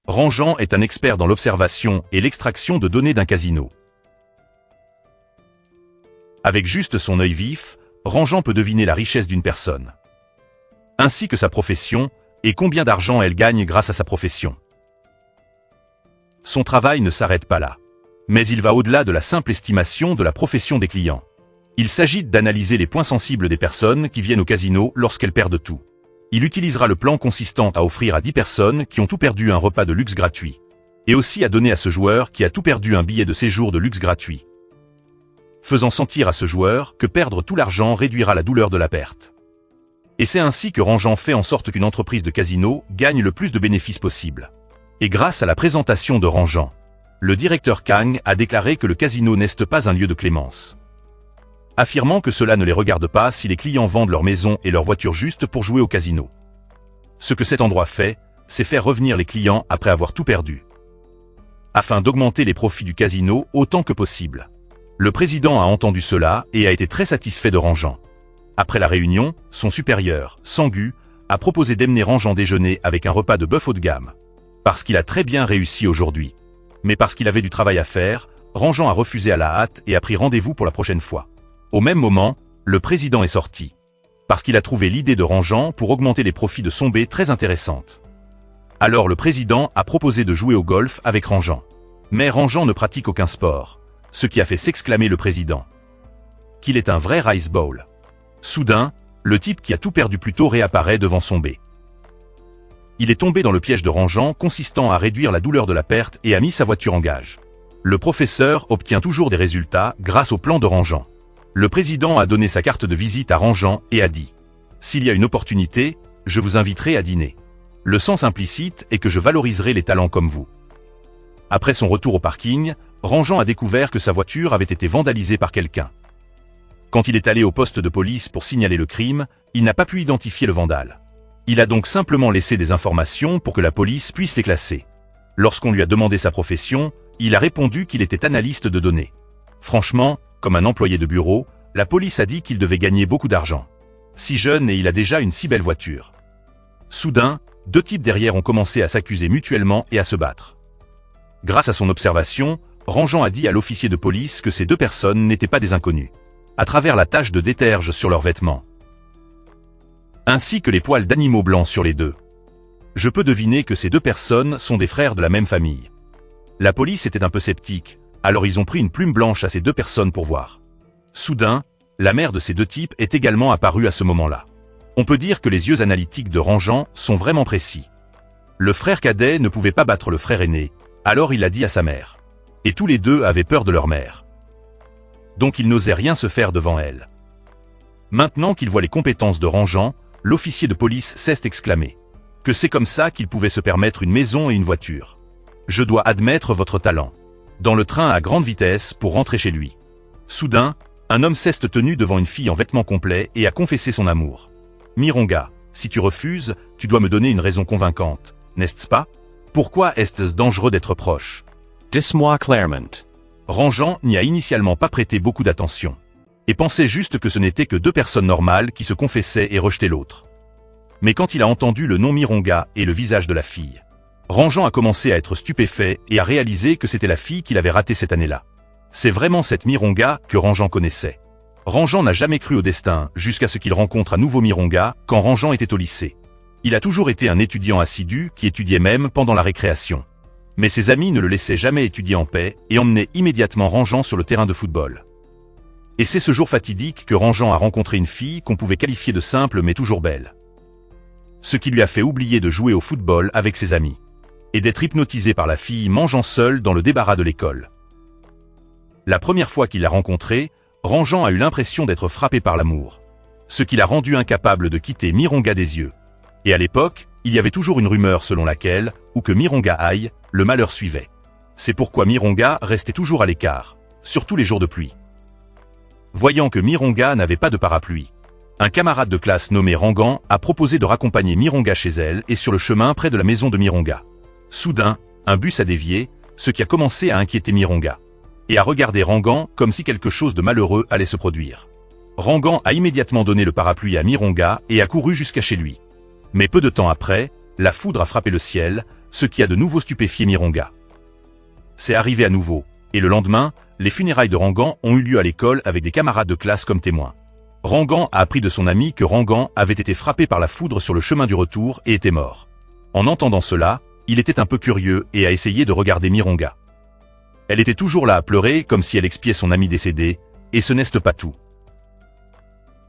Ranjan est un expert dans l'observation et l'extraction de données d'un casino. Avec juste son œil vif, Ranjan peut deviner la richesse d'une personne, ainsi que sa profession, et combien d'argent elle gagne grâce à sa profession. Son travail ne s'arrête pas là. Mais il va au-delà de la simple estimation de la profession des clients. Il s'agit d'analyser les points sensibles des personnes qui viennent au casino lorsqu'elles perdent tout. Il utilisera le plan consistant à offrir à 10 personnes qui ont tout perdu un repas de luxe gratuit. Et aussi à donner à ce joueur qui a tout perdu un billet de séjour de luxe gratuit. Faisant sentir à ce joueur que perdre tout l'argent réduira la douleur de la perte. Et c'est ainsi que Ranjan fait en sorte qu'une entreprise de casino gagne le plus de bénéfices possible. Et grâce à la présentation de Ranjan, le directeur Kang a déclaré que le casino n'est pas un lieu de clémence, affirmant que cela ne les regarde pas si les clients vendent leur maison et leur voiture juste pour jouer au casino. Ce que cet endroit fait, c'est faire revenir les clients après avoir tout perdu, afin d'augmenter les profits du casino autant que possible. Le président a entendu cela et a été très satisfait de Ranjan. Après la réunion, son supérieur, Sangu, a proposé d'emmener Ranjan déjeuner avec un repas de bœuf haut de gamme. Parce qu'il a très bien réussi aujourd'hui. Mais parce qu'il avait du travail à faire, Ranjan a refusé à la hâte et a pris rendez-vous pour la prochaine fois. Au même moment, le président est sorti. Parce qu'il a trouvé l'idée de Ranjan pour augmenter les profits de Sombé très intéressante. Alors le président a proposé de jouer au golf avec Ranjan. Mais Ranjan ne pratique aucun sport, ce qui a fait s'exclamer le président qu'il est un vrai rice bowl. Soudain, le type qui a tout perdu plus tôt réapparaît devant Sombé. Il est tombé dans le piège de Ranjan consistant à réduire la douleur de la perte et a mis sa voiture en gage. Le professeur obtient toujours des résultats grâce au plan de Ranjan. Le président a donné sa carte de visite à Ranjan et a dit « S'il y a une opportunité, je vous inviterai à dîner. Le sens implicite est que je valoriserai les talents comme vous. » Après son retour au parking, Ranjan a découvert que sa voiture avait été vandalisée par quelqu'un. Quand il est allé au poste de police pour signaler le crime, il n'a pas pu identifier le vandale. Il a donc simplement laissé des informations pour que la police puisse les classer. Lorsqu'on lui a demandé sa profession, il a répondu qu'il était analyste de données. Franchement, comme un employé de bureau, la police a dit qu'il devait gagner beaucoup d'argent. Si jeune et il a déjà une si belle voiture. Soudain, deux types derrière ont commencé à s'accuser mutuellement et à se battre. Grâce à son observation, Ranjan a dit à l'officier de police que ces deux personnes n'étaient pas des inconnus, à travers la tache de déterge sur leurs vêtements, ainsi que les poils d'animaux blancs sur les deux. Je peux deviner que ces deux personnes sont des frères de la même famille. La police était un peu sceptique, alors ils ont pris une plume blanche à ces deux personnes pour voir. Soudain, la mère de ces deux types est également apparue à ce moment-là. On peut dire que les yeux analytiques de Ranjan sont vraiment précis. Le frère cadet ne pouvait pas battre le frère aîné, alors il a dit à sa mère. Et tous les deux avaient peur de leur mère. Donc ils n'osaient rien se faire devant elle. Maintenant qu'il voit les compétences de Ranjan, l'officier de police s'est exclamé que c'est comme ça qu'il pouvait se permettre une maison et une voiture. Je dois admettre votre talent. Dans le train à grande vitesse pour rentrer chez lui. Soudain, un homme s'est tenu devant une fille en vêtements complets et a confessé son amour. Mironga, si tu refuses, tu dois me donner une raison convaincante, n'est-ce pas? Pourquoi est-ce dangereux d'être proche? Dis-moi clairement. Ranjan n'y a initialement pas prêté beaucoup d'attention. Et pensait juste que ce n'étaient que deux personnes normales qui se confessaient et rejetaient l'autre. Mais quand il a entendu le nom Mironga et le visage de la fille, Ranjan a commencé à être stupéfait et à réaliser que c'était la fille qu'il avait ratée cette année-là. C'est vraiment cette Mironga que Ranjan connaissait. Ranjan n'a jamais cru au destin jusqu'à ce qu'il rencontre à nouveau Mironga quand Ranjan était au lycée. Il a toujours été un étudiant assidu qui étudiait même pendant la récréation. Mais ses amis ne le laissaient jamais étudier en paix et emmenaient immédiatement Ranjan sur le terrain de football. Et c'est ce jour fatidique que Ranjan a rencontré une fille qu'on pouvait qualifier de simple mais toujours belle. Ce qui lui a fait oublier de jouer au football avec ses amis. Et d'être hypnotisé par la fille mangeant seul dans le débarras de l'école. La première fois qu'il l'a rencontrée, Ranjan a eu l'impression d'être frappé par l'amour. Ce qui l'a rendu incapable de quitter Mironga des yeux. Et à l'époque, il y avait toujours une rumeur selon laquelle, où que Mironga aille, le malheur suivait. C'est pourquoi Mironga restait toujours à l'écart, surtout les jours de pluie. Voyant que Mironga n'avait pas de parapluie, un camarade de classe nommé Rangan a proposé de raccompagner Mironga chez elle et sur le chemin près de la maison de Mironga. Soudain, un bus a dévié, ce qui a commencé à inquiéter Mironga. Et à regarder Rangan comme si quelque chose de malheureux allait se produire. Rangan a immédiatement donné le parapluie à Mironga et a couru jusqu'à chez lui. Mais peu de temps après, la foudre a frappé le ciel, ce qui a de nouveau stupéfié Mironga. C'est arrivé à nouveau, et le lendemain, les funérailles de Rangan ont eu lieu à l'école avec des camarades de classe comme témoins. Rangan a appris de son ami que Rangan avait été frappé par la foudre sur le chemin du retour et était mort. En entendant cela, il était un peu curieux et a essayé de regarder Mironga. Elle était toujours là à pleurer comme si elle expiait son ami décédé, et ce n'est pas tout.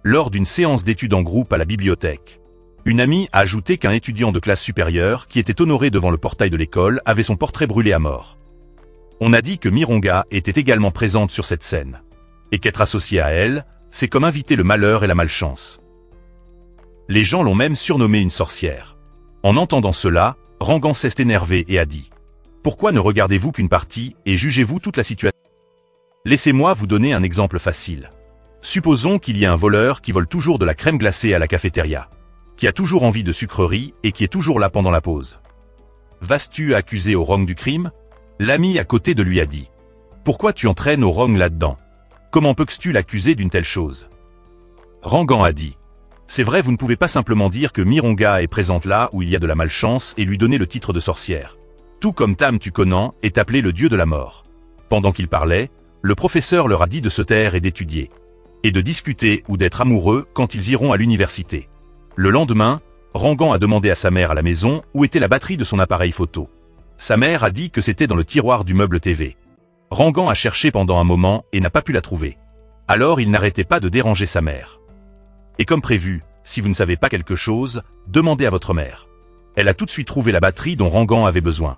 Lors d'une séance d'études en groupe à la bibliothèque, une amie a ajouté qu'un étudiant de classe supérieure qui était honoré devant le portail de l'école avait son portrait brûlé à mort. On a dit que Mironga était également présente sur cette scène, et qu'être associée à elle, c'est comme inviter le malheur et la malchance. Les gens l'ont même surnommée une sorcière. En entendant cela, Rangan s'est énervé et a dit « Pourquoi ne regardez-vous qu'une partie et jugez-vous toute la situation ?» Laissez-moi vous donner un exemple facile. Supposons qu'il y ait un voleur qui vole toujours de la crème glacée à la cafétéria, qui a toujours envie de sucreries et qui est toujours là pendant la pause. Vas-tu accuser au wrong du crime? L'ami à côté de lui a dit « Pourquoi tu entraînes au wrong là-dedans? Comment peux-tu l'accuser d'une telle chose ?» Rangan a dit « C'est vrai, vous ne pouvez pas simplement dire que Mironga est présente là où il y a de la malchance et lui donner le titre de sorcière. Tout comme Tam Tukonan est appelé le dieu de la mort. » Pendant qu'il parlait, le professeur leur a dit de se taire et d'étudier, et de discuter ou d'être amoureux quand ils iront à l'université. Le lendemain, Rangan a demandé à sa mère à la maison où était la batterie de son appareil photo. Sa mère a dit que c'était dans le tiroir du meuble TV. Rangan a cherché pendant un moment et n'a pas pu la trouver. Alors il n'arrêtait pas de déranger sa mère. Et comme prévu, si vous ne savez pas quelque chose, demandez à votre mère. Elle a tout de suite trouvé la batterie dont Rangan avait besoin.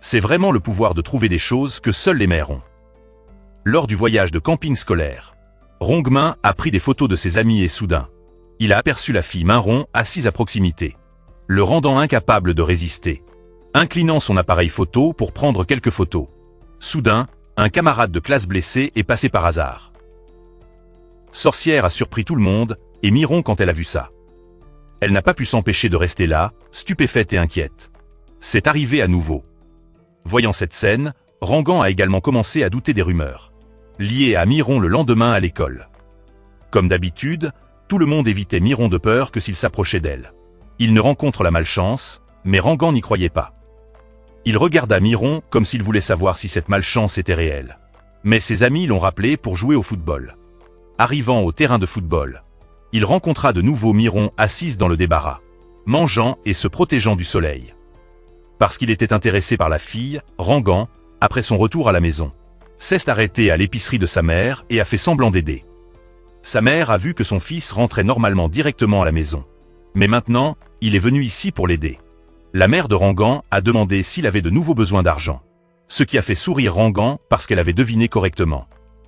C'est vraiment le pouvoir de trouver des choses que seules les mères ont. Lors du voyage de camping scolaire, Rongmin a pris des photos de ses amis et soudain, il a aperçu la fille marron assise à proximité, le rendant incapable de résister. Inclinant son appareil photo pour prendre quelques photos. Soudain, un camarade de classe blessé est passé par hasard. Sorcière a surpris tout le monde, et Miron quand elle a vu ça. Elle n'a pas pu s'empêcher de rester là, stupéfaite et inquiète. C'est arrivé à nouveau. Voyant cette scène, Rangan a également commencé à douter des rumeurs liées à Miron le lendemain à l'école. Comme d'habitude, tout le monde évitait Miron de peur que s'il s'approchait d'elle. Il ne rencontre la malchance, mais Rangan n'y croyait pas. Il regarda Miron comme s'il voulait savoir si cette malchance était réelle. Mais ses amis l'ont rappelé pour jouer au football. Arrivant au terrain de football, il rencontra de nouveau Miron assise dans le débarras, mangeant et se protégeant du soleil. Parce qu'il était intéressé par la fille, Rangan, après son retour à la maison, s'est arrêté à l'épicerie de sa mère et a fait semblant d'aider. Sa mère a vu que son fils rentrait normalement directement à la maison. Mais maintenant, il est venu ici pour l'aider. La mère de Rangan a demandé s'il avait de nouveaux besoins d'argent. Ce qui a fait sourire Rangan parce qu'elle avait deviné correctement.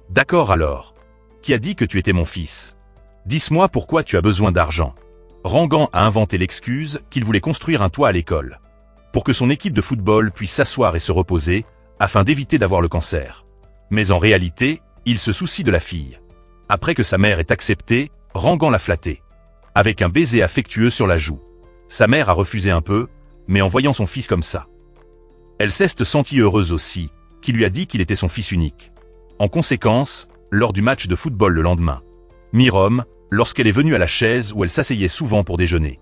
D'accord alors. Qui a dit que tu étais mon fils? Dis-moi pourquoi tu as besoin d'argent. Rangan a inventé l'excuse qu'il voulait construire un toit à l'école. Pour que son équipe de football puisse s'asseoir et se reposer, afin d'éviter d'avoir le cancer. Mais en réalité, il se soucie de la fille. Après que sa mère ait accepté, Rangan l'a flattée. Avec un baiser affectueux sur la joue. Sa mère a refusé un peu, mais en voyant son fils comme ça. Elle s'est sentie heureuse aussi, qui lui a dit qu'il était son fils unique. En conséquence, lors du match de football le lendemain, Mirom, lorsqu'elle est venue à la chaise où elle s'asseyait souvent pour déjeuner,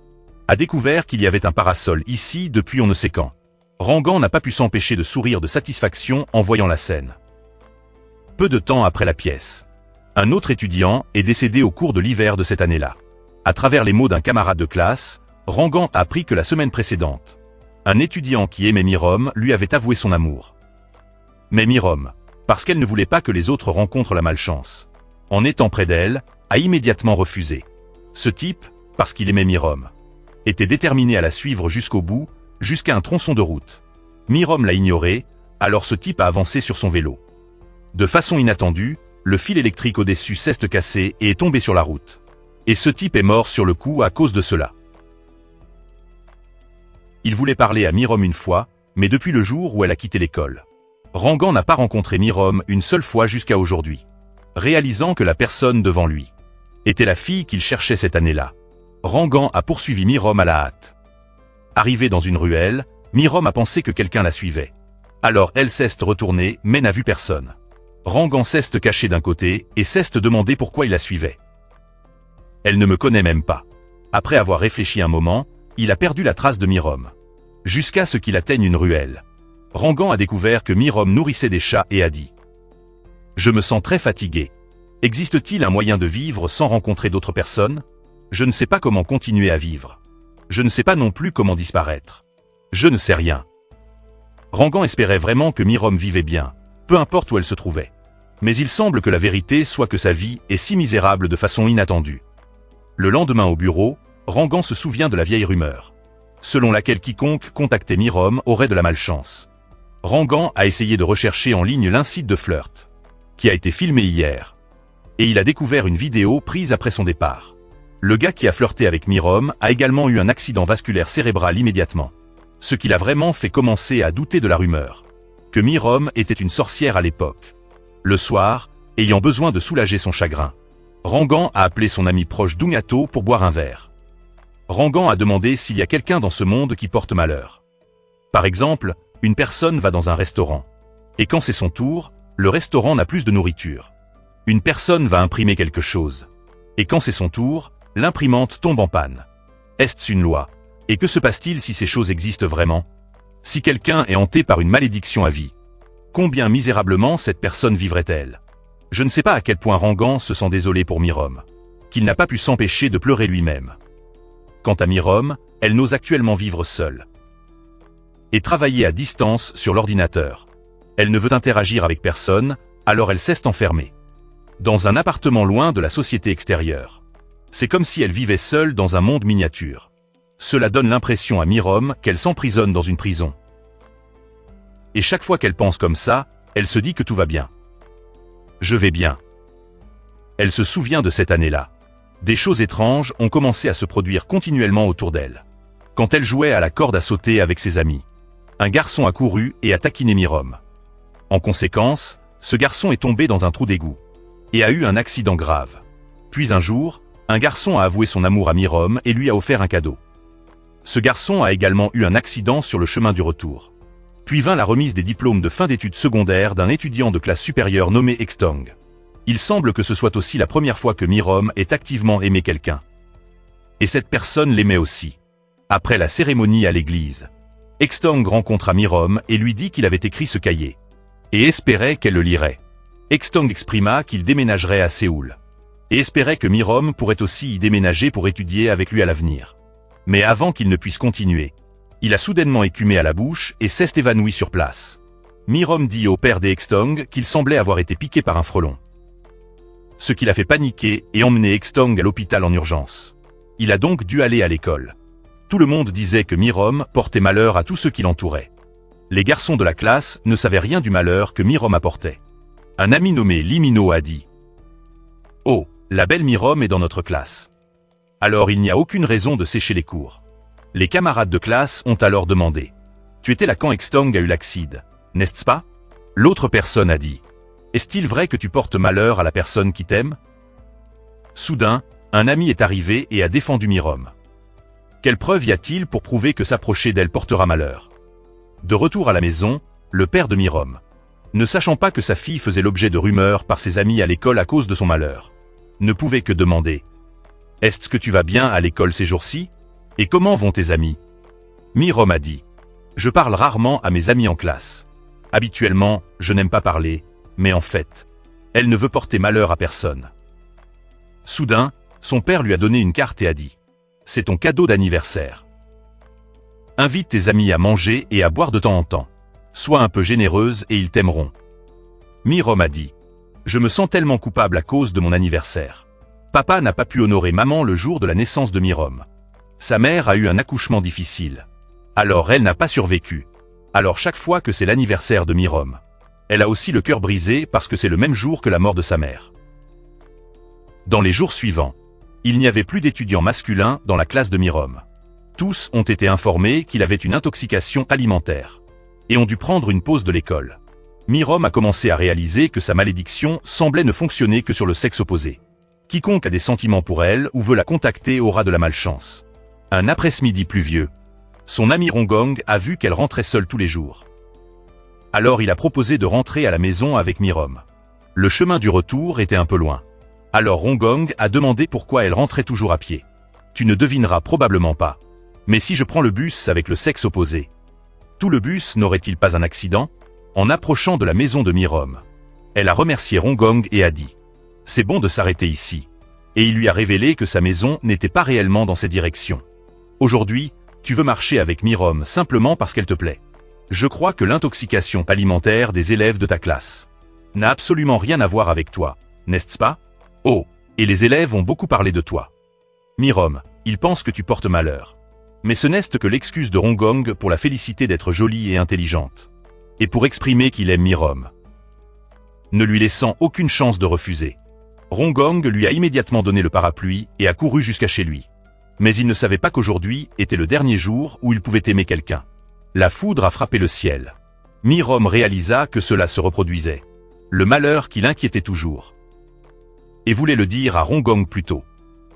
a découvert qu'il y avait un parasol ici depuis on ne sait quand. Rangan n'a pas pu s'empêcher de sourire de satisfaction en voyant la scène. Peu de temps après la pièce, un autre étudiant est décédé au cours de l'hiver de cette année-là. À travers les mots d'un camarade de classe, Rangan a appris que la semaine précédente, un étudiant qui aimait Mirom lui avait avoué son amour. Mais Mirom, parce qu'elle ne voulait pas que les autres rencontrent la malchance, en étant près d'elle, a immédiatement refusé. Ce type, parce qu'il aimait Mirom, était déterminé à la suivre jusqu'au bout, jusqu'à un tronçon de route. Mirom l'a ignoré, alors ce type a avancé sur son vélo. De façon inattendue, le fil électrique au-dessus s'est cassé et est tombé sur la route. Et ce type est mort sur le coup à cause de cela. Il voulait parler à Mirom une fois, mais depuis le jour où elle a quitté l'école, Rangan n'a pas rencontré Mirom une seule fois jusqu'à aujourd'hui. Réalisant que la personne devant lui était la fille qu'il cherchait cette année-là, Rangan a poursuivi Mirom à la hâte. Arrivé dans une ruelle, Mirom a pensé que quelqu'un la suivait. Alors elle s'est retournée mais n'a vu personne. Rangan s'est caché d'un côté et s'est demandé pourquoi il la suivait. Elle ne me connaît même pas. Après avoir réfléchi un moment, il a perdu la trace de Mirom. Jusqu'à ce qu'il atteigne une ruelle. Rangan a découvert que Mirom nourrissait des chats et a dit « Je me sens très fatigué. Existe-t-il un moyen de vivre sans rencontrer d'autres personnes? Je ne sais pas comment continuer à vivre. Je ne sais pas non plus comment disparaître. Je ne sais rien. » Rangan espérait vraiment que Mirom vivait bien, peu importe où elle se trouvait. Mais il semble que la vérité soit que sa vie est si misérable de façon inattendue. Le lendemain au bureau, Rangan se souvient de la vieille rumeur, selon laquelle quiconque contactait Mirom aurait de la malchance. Rangan a essayé de rechercher en ligne l'incite de flirt, qui a été filmé hier. Et il a découvert une vidéo prise après son départ. Le gars qui a flirté avec Mirom a également eu un accident vasculaire cérébral immédiatement. Ce qui l'a vraiment fait commencer à douter de la rumeur, que Mirom était une sorcière à l'époque. Le soir, ayant besoin de soulager son chagrin, Rangan a appelé son ami proche Dungato pour boire un verre. Rangan a demandé s'il y a quelqu'un dans ce monde qui porte malheur. Par exemple, une personne va dans un restaurant. Et quand c'est son tour, le restaurant n'a plus de nourriture. Une personne va imprimer quelque chose. Et quand c'est son tour, l'imprimante tombe en panne. Est-ce une loi? Et que se passe-t-il si ces choses existent vraiment? Si quelqu'un est hanté par une malédiction à vie, combien misérablement cette personne vivrait-elle? Je ne sais pas à quel point Rangan se sent désolé pour Mirom, qu'il n'a pas pu s'empêcher de pleurer lui-même. Quant à Mirom, elle n'ose actuellement vivre seule et travailler à distance sur l'ordinateur. Elle ne veut interagir avec personne, alors elle cesse d'enfermer dans un appartement loin de la société extérieure. C'est comme si elle vivait seule dans un monde miniature. Cela donne l'impression à Mirom qu'elle s'emprisonne dans une prison. Et chaque fois qu'elle pense comme ça, elle se dit que tout va bien. Je vais bien. Elle se souvient de cette année-là. Des choses étranges ont commencé à se produire continuellement autour d'elle. Quand elle jouait à la corde à sauter avec ses amis, un garçon a couru et a taquiné Mirom. En conséquence, ce garçon est tombé dans un trou d'égout et a eu un accident grave. Puis un jour, un garçon a avoué son amour à Mirom et lui a offert un cadeau. Ce garçon a également eu un accident sur le chemin du retour. Puis vint la remise des diplômes de fin d'études secondaires d'un étudiant de classe supérieure nommé Extong. Il semble que ce soit aussi la première fois que Mirom ait activement aimé quelqu'un. Et cette personne l'aimait aussi. Après la cérémonie à l'église, Extong rencontra Mirom et lui dit qu'il avait écrit ce cahier et espérait qu'elle le lirait. Extong exprima qu'il déménagerait à Séoul et espérait que Mirom pourrait aussi y déménager pour étudier avec lui à l'avenir. Mais avant qu'il ne puisse continuer, il a soudainement écumé à la bouche et s'est évanoui sur place. Mirom dit au père d'Extong qu'il semblait avoir été piqué par un frelon, ce qui l'a fait paniquer et emmener Extong à l'hôpital en urgence. Il a donc dû aller à l'école. Tout le monde disait que Mirom portait malheur à tous ceux qui l'entouraient. Les garçons de la classe ne savaient rien du malheur que Mirom apportait. Un ami nommé Limino a dit « Oh, la belle Mirom est dans notre classe. » Alors il n'y a aucune raison de sécher les cours. Les camarades de classe ont alors demandé « Tu étais là quand Extong a eu l'accident, n'est-ce pas ?» L'autre personne a dit « Est-il vrai que tu portes malheur à la personne qui t'aime ?» Soudain, un ami est arrivé et a défendu Mirom. Quelle preuve y a-t-il pour prouver que s'approcher d'elle portera malheur? De retour à la maison, le père de Mirom, ne sachant pas que sa fille faisait l'objet de rumeurs par ses amis à l'école à cause de son malheur, ne pouvait que demander « Est-ce que tu vas bien à l'école ces jours-ci? Et comment vont tes amis ?» Mirom a dit « Je parle rarement à mes amis en classe. Habituellement, je n'aime pas parler, mais en fait, elle ne veut porter malheur à personne. » Soudain, son père lui a donné une carte et a dit « C'est ton cadeau d'anniversaire. Invite tes amis à manger et à boire de temps en temps. Sois un peu généreuse et ils t'aimeront. » Mirom a dit « Je me sens tellement coupable à cause de mon anniversaire. Papa n'a pas pu honorer maman le jour de la naissance de Mirom. Sa mère a eu un accouchement difficile. Alors elle n'a pas survécu. Alors chaque fois que c'est l'anniversaire de Mirom, elle a aussi le cœur brisé parce que c'est le même jour que la mort de sa mère. » Dans les jours suivants, il n'y avait plus d'étudiants masculins dans la classe de Mirom. Tous ont été informés qu'il avait une intoxication alimentaire et ont dû prendre une pause de l'école. Mirom a commencé à réaliser que sa malédiction semblait ne fonctionner que sur le sexe opposé. Quiconque a des sentiments pour elle ou veut la contacter aura de la malchance. Un après-midi pluvieux, son ami Rangan a vu qu'elle rentrait seule tous les jours. Alors il a proposé de rentrer à la maison avec Mirom. Le chemin du retour était un peu loin. Alors Rangan a demandé pourquoi elle rentrait toujours à pied. « Tu ne devineras probablement pas. Mais si je prends le bus avec le sexe opposé, Tout le bus n'aurait-il pas un accident? En approchant de la maison de Mirom, elle a remercié Rongong et a dit « C'est bon de s'arrêter ici ». Et il lui a révélé que sa maison n'était pas réellement dans cette direction. Aujourd'hui, tu veux marcher avec Mirom simplement parce qu'elle te plaît. Je crois que l'intoxication alimentaire des élèves de ta classe n'a absolument rien à voir avec toi, n'est-ce pas? Oh, et les élèves ont beaucoup parlé de toi. Mirom, ils pensent que tu portes malheur. Mais ce n'est que l'excuse de Rongong pour la féliciter d'être jolie et intelligente. Et pour exprimer qu'il aime Mirom, ne lui laissant aucune chance de refuser. Rongong lui a immédiatement donné le parapluie et a couru jusqu'à chez lui. Mais il ne savait pas qu'aujourd'hui était le dernier jour où il pouvait aimer quelqu'un. La foudre a frappé le ciel. Mirom réalisa que cela se reproduisait. Le malheur qui l'inquiétait toujours. Et voulait le dire à Rongong plus tôt.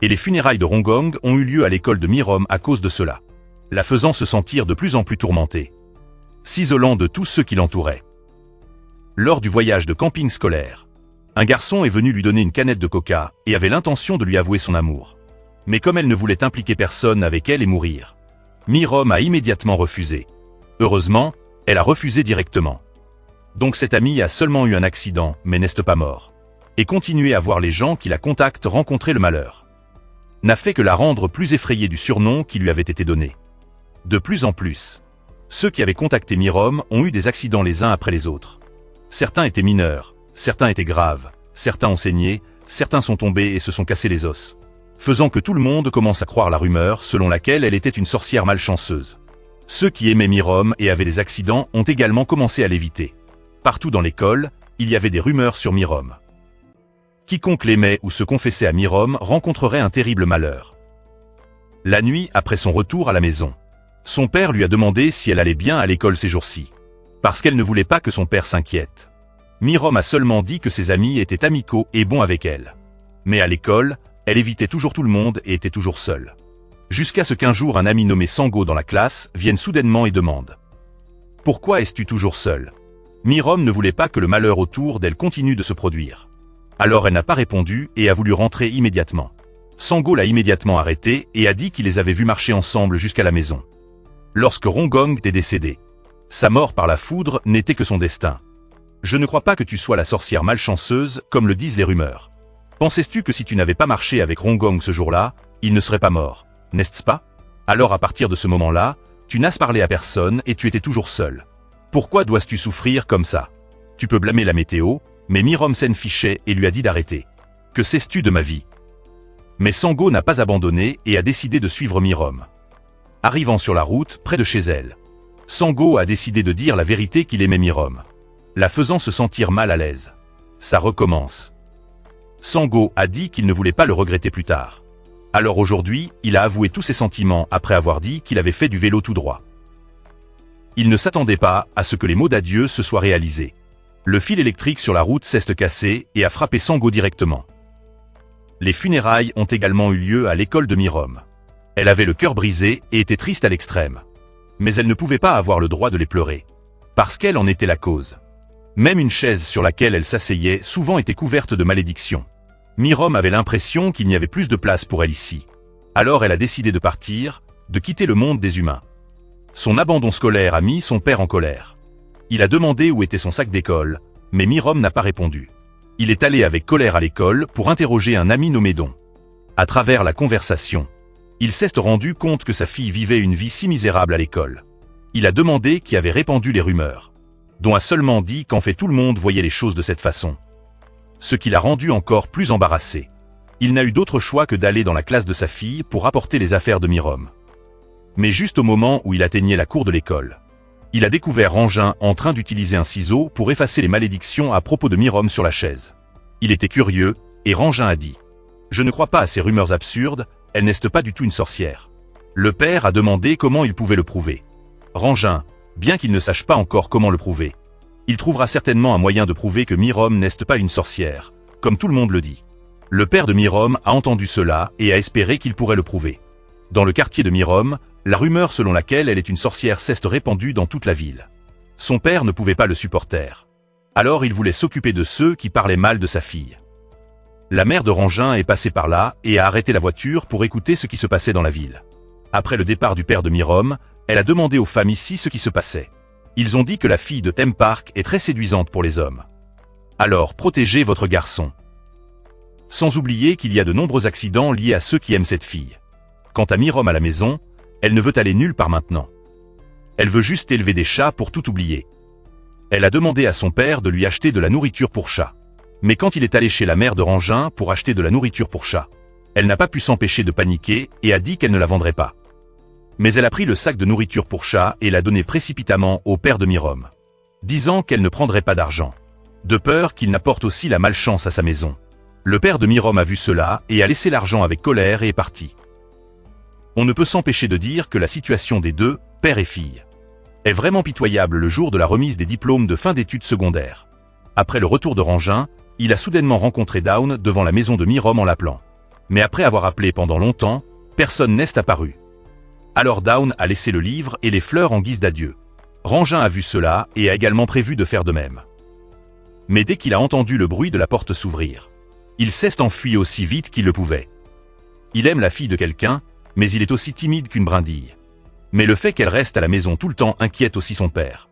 Et les funérailles de Rongong ont eu lieu à l'école de Mirom à cause de cela, la faisant se sentir de plus en plus tourmentée, s'isolant de tous ceux qui l'entouraient. Lors du voyage de camping scolaire, un garçon est venu lui donner une canette de coca et avait l'intention de lui avouer son amour. Mais comme elle ne voulait impliquer personne avec elle et mourir, Mirom a immédiatement refusé. Heureusement, elle a refusé directement. Donc cet ami a seulement eu un accident, mais n'est pas mort. Et continuer à voir les gens qui la contactent rencontrer le malheur n'a fait que la rendre plus effrayée du surnom qui lui avait été donné. De plus en plus, ceux qui avaient contacté Mirom ont eu des accidents les uns après les autres. Certains étaient mineurs, certains étaient graves, certains ont saigné, certains sont tombés et se sont cassés les os, faisant que tout le monde commence à croire la rumeur selon laquelle elle était une sorcière malchanceuse. Ceux qui aimaient Mirom et avaient des accidents ont également commencé à l'éviter. Partout dans l'école, il y avait des rumeurs sur Mirom. Quiconque l'aimait ou se confessait à Mirom rencontrerait un terrible malheur. La nuit, après son retour à la maison, son père lui a demandé si elle allait bien à l'école ces jours-ci, parce qu'elle ne voulait pas que son père s'inquiète. Mirom a seulement dit que ses amis étaient amicaux et bons avec elle. Mais à l'école, elle évitait toujours tout le monde et était toujours seule. Jusqu'à ce qu'un jour un ami nommé Sango dans la classe vienne soudainement et demande « Pourquoi es-tu toujours seule ?» Mirom ne voulait pas que le malheur autour d'elle continue de se produire. Alors elle n'a pas répondu et a voulu rentrer immédiatement. Sango l'a immédiatement arrêté et a dit qu'il les avait vus marcher ensemble jusqu'à la maison. Lorsque Rongong est décédé, sa mort par la foudre n'était que son destin. Je ne crois pas que tu sois la sorcière malchanceuse comme le disent les rumeurs. Pensais-tu que si tu n'avais pas marché avec Rongong ce jour-là, il ne serait pas mort, n'est-ce pas? Alors à partir de ce moment-là, tu n'as parlé à personne et tu étais toujours seul. Pourquoi dois-tu souffrir comme ça? Tu peux blâmer la météo, mais Mirom s'en fichait et lui a dit d'arrêter. Que sais-tu de ma vie? Mais Sango n'a pas abandonné et a décidé de suivre Mirom. Arrivant sur la route, près de chez elle, Sango a décidé de dire la vérité qu'il aimait Mirom, la faisant se sentir mal à l'aise. Ça recommence. Sango a dit qu'il ne voulait pas le regretter plus tard. Alors aujourd'hui, il a avoué tous ses sentiments après avoir dit qu'il avait fait du vélo tout droit. Il ne s'attendait pas à ce que les mots d'adieu se soient réalisés. Le fil électrique sur la route s'est cassé et a frappé Sango directement. Les funérailles ont également eu lieu à l'école de Mirom. Elle avait le cœur brisé et était triste à l'extrême. Mais elle ne pouvait pas avoir le droit de les pleurer. Parce qu'elle en était la cause. Même une chaise sur laquelle elle s'asseyait souvent était couverte de malédictions. Mirom avait l'impression qu'il n'y avait plus de place pour elle ici. Alors elle a décidé de partir, de quitter le monde des humains. Son abandon scolaire a mis son père en colère. Il a demandé où était son sac d'école, mais Mirom n'a pas répondu. Il est allé avec colère à l'école pour interroger un ami nommé Don. À travers la conversation, il s'est rendu compte que sa fille vivait une vie si misérable à l'école. Il a demandé qui avait répandu les rumeurs. Don a seulement dit qu'en fait tout le monde voyait les choses de cette façon. Ce qui l'a rendu encore plus embarrassé. Il n'a eu d'autre choix que d'aller dans la classe de sa fille pour apporter les affaires de Mirom. Mais juste au moment où il atteignait la cour de l'école, il a découvert Rangin en train d'utiliser un ciseau pour effacer les malédictions à propos de Mirom sur la chaise. Il était curieux, et Rangin a dit « Je ne crois pas à ces rumeurs absurdes, elle n'est pas du tout une sorcière. » Le père a demandé comment il pouvait le prouver. Rangin, bien qu'il ne sache pas encore comment le prouver, il trouvera certainement un moyen de prouver que Mirom n'est pas une sorcière, comme tout le monde le dit. Le père de Mirom a entendu cela et a espéré qu'il pourrait le prouver. Dans le quartier de Mirom, la rumeur selon laquelle elle est une sorcière s'est répandue dans toute la ville. Son père ne pouvait pas le supporter. Alors il voulait s'occuper de ceux qui parlaient mal de sa fille. La mère de Rangin est passée par là et a arrêté la voiture pour écouter ce qui se passait dans la ville. Après le départ du père de Mirom, elle a demandé aux femmes ici ce qui se passait. Ils ont dit que la fille de Theme Park est très séduisante pour les hommes. Alors protégez votre garçon. Sans oublier qu'il y a de nombreux accidents liés à ceux qui aiment cette fille. Quant à Mirom à la maison, elle ne veut aller nulle part maintenant. Elle veut juste élever des chats pour tout oublier. Elle a demandé à son père de lui acheter de la nourriture pour chat. Mais quand il est allé chez la mère de Rangin pour acheter de la nourriture pour chat, elle n'a pas pu s'empêcher de paniquer et a dit qu'elle ne la vendrait pas. Mais elle a pris le sac de nourriture pour chat et l'a donné précipitamment au père de Mirom, disant qu'elle ne prendrait pas d'argent, de peur qu'il n'apporte aussi la malchance à sa maison. Le père de Mirom a vu cela et a laissé l'argent avec colère et est parti. On ne peut s'empêcher de dire que la situation des deux, père et fille, est vraiment pitoyable le jour de la remise des diplômes de fin d'études secondaires. Après le retour de Rangin, il a soudainement rencontré Dawn devant la maison de Mirom en l'appelant. Mais après avoir appelé pendant longtemps, personne n'est apparu. Alors Dawn a laissé le livre et les fleurs en guise d'adieu. Rangin a vu cela et a également prévu de faire de même. Mais dès qu'il a entendu le bruit de la porte s'ouvrir, il s'est enfui aussi vite qu'il le pouvait. Il aime la fille de quelqu'un, mais il est aussi timide qu'une brindille. Mais le fait qu'elle reste à la maison tout le temps inquiète aussi son père.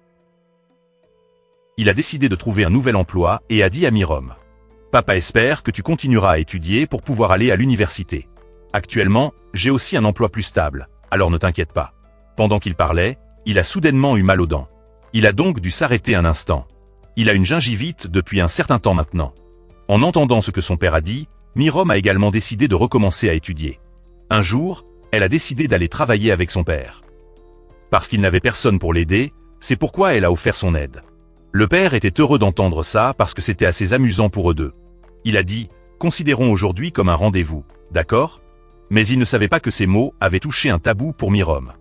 Il a décidé de trouver un nouvel emploi et a dit à Mirom: « Papa espère que tu continueras à étudier pour pouvoir aller à l'université. Actuellement, j'ai aussi un emploi plus stable, alors ne t'inquiète pas. » Pendant qu'il parlait, il a soudainement eu mal aux dents. Il a donc dû s'arrêter un instant. Il a une gingivite depuis un certain temps maintenant. En entendant ce que son père a dit, Mirom a également décidé de recommencer à étudier. Un jour, elle a décidé d'aller travailler avec son père. Parce qu'il n'avait personne pour l'aider, c'est pourquoi elle a offert son aide. Le père était heureux d'entendre ça parce que c'était assez amusant pour eux deux. Il a dit « Considérons aujourd'hui comme un rendez-vous, d'accord ?» Mais il ne savait pas que ces mots avaient touché un tabou pour Mirom.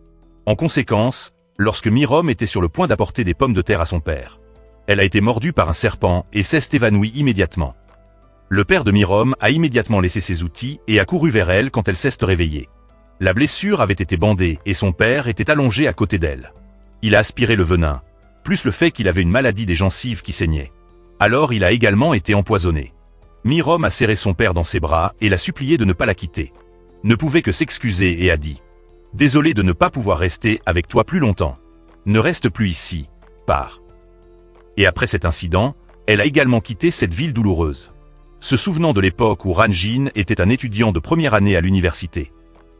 En conséquence, lorsque Mirom était sur le point d'apporter des pommes de terre à son père, elle a été mordue par un serpent et s'est évanouie immédiatement. Le père de Mirom a immédiatement laissé ses outils et a couru vers elle quand elle s'est réveillée. La blessure avait été bandée et son père était allongé à côté d'elle. Il a aspiré le venin, plus le fait qu'il avait une maladie des gencives qui saignait. Alors il a également été empoisonné. Mirom a serré son père dans ses bras et l'a supplié de ne pas la quitter. Ne pouvait que s'excuser et a dit « Désolé de ne pas pouvoir rester avec toi plus longtemps. Ne reste plus ici, pars. » Et après cet incident, elle a également quitté cette ville douloureuse. Se souvenant de l'époque où Ranjin était un étudiant de première année à l'université.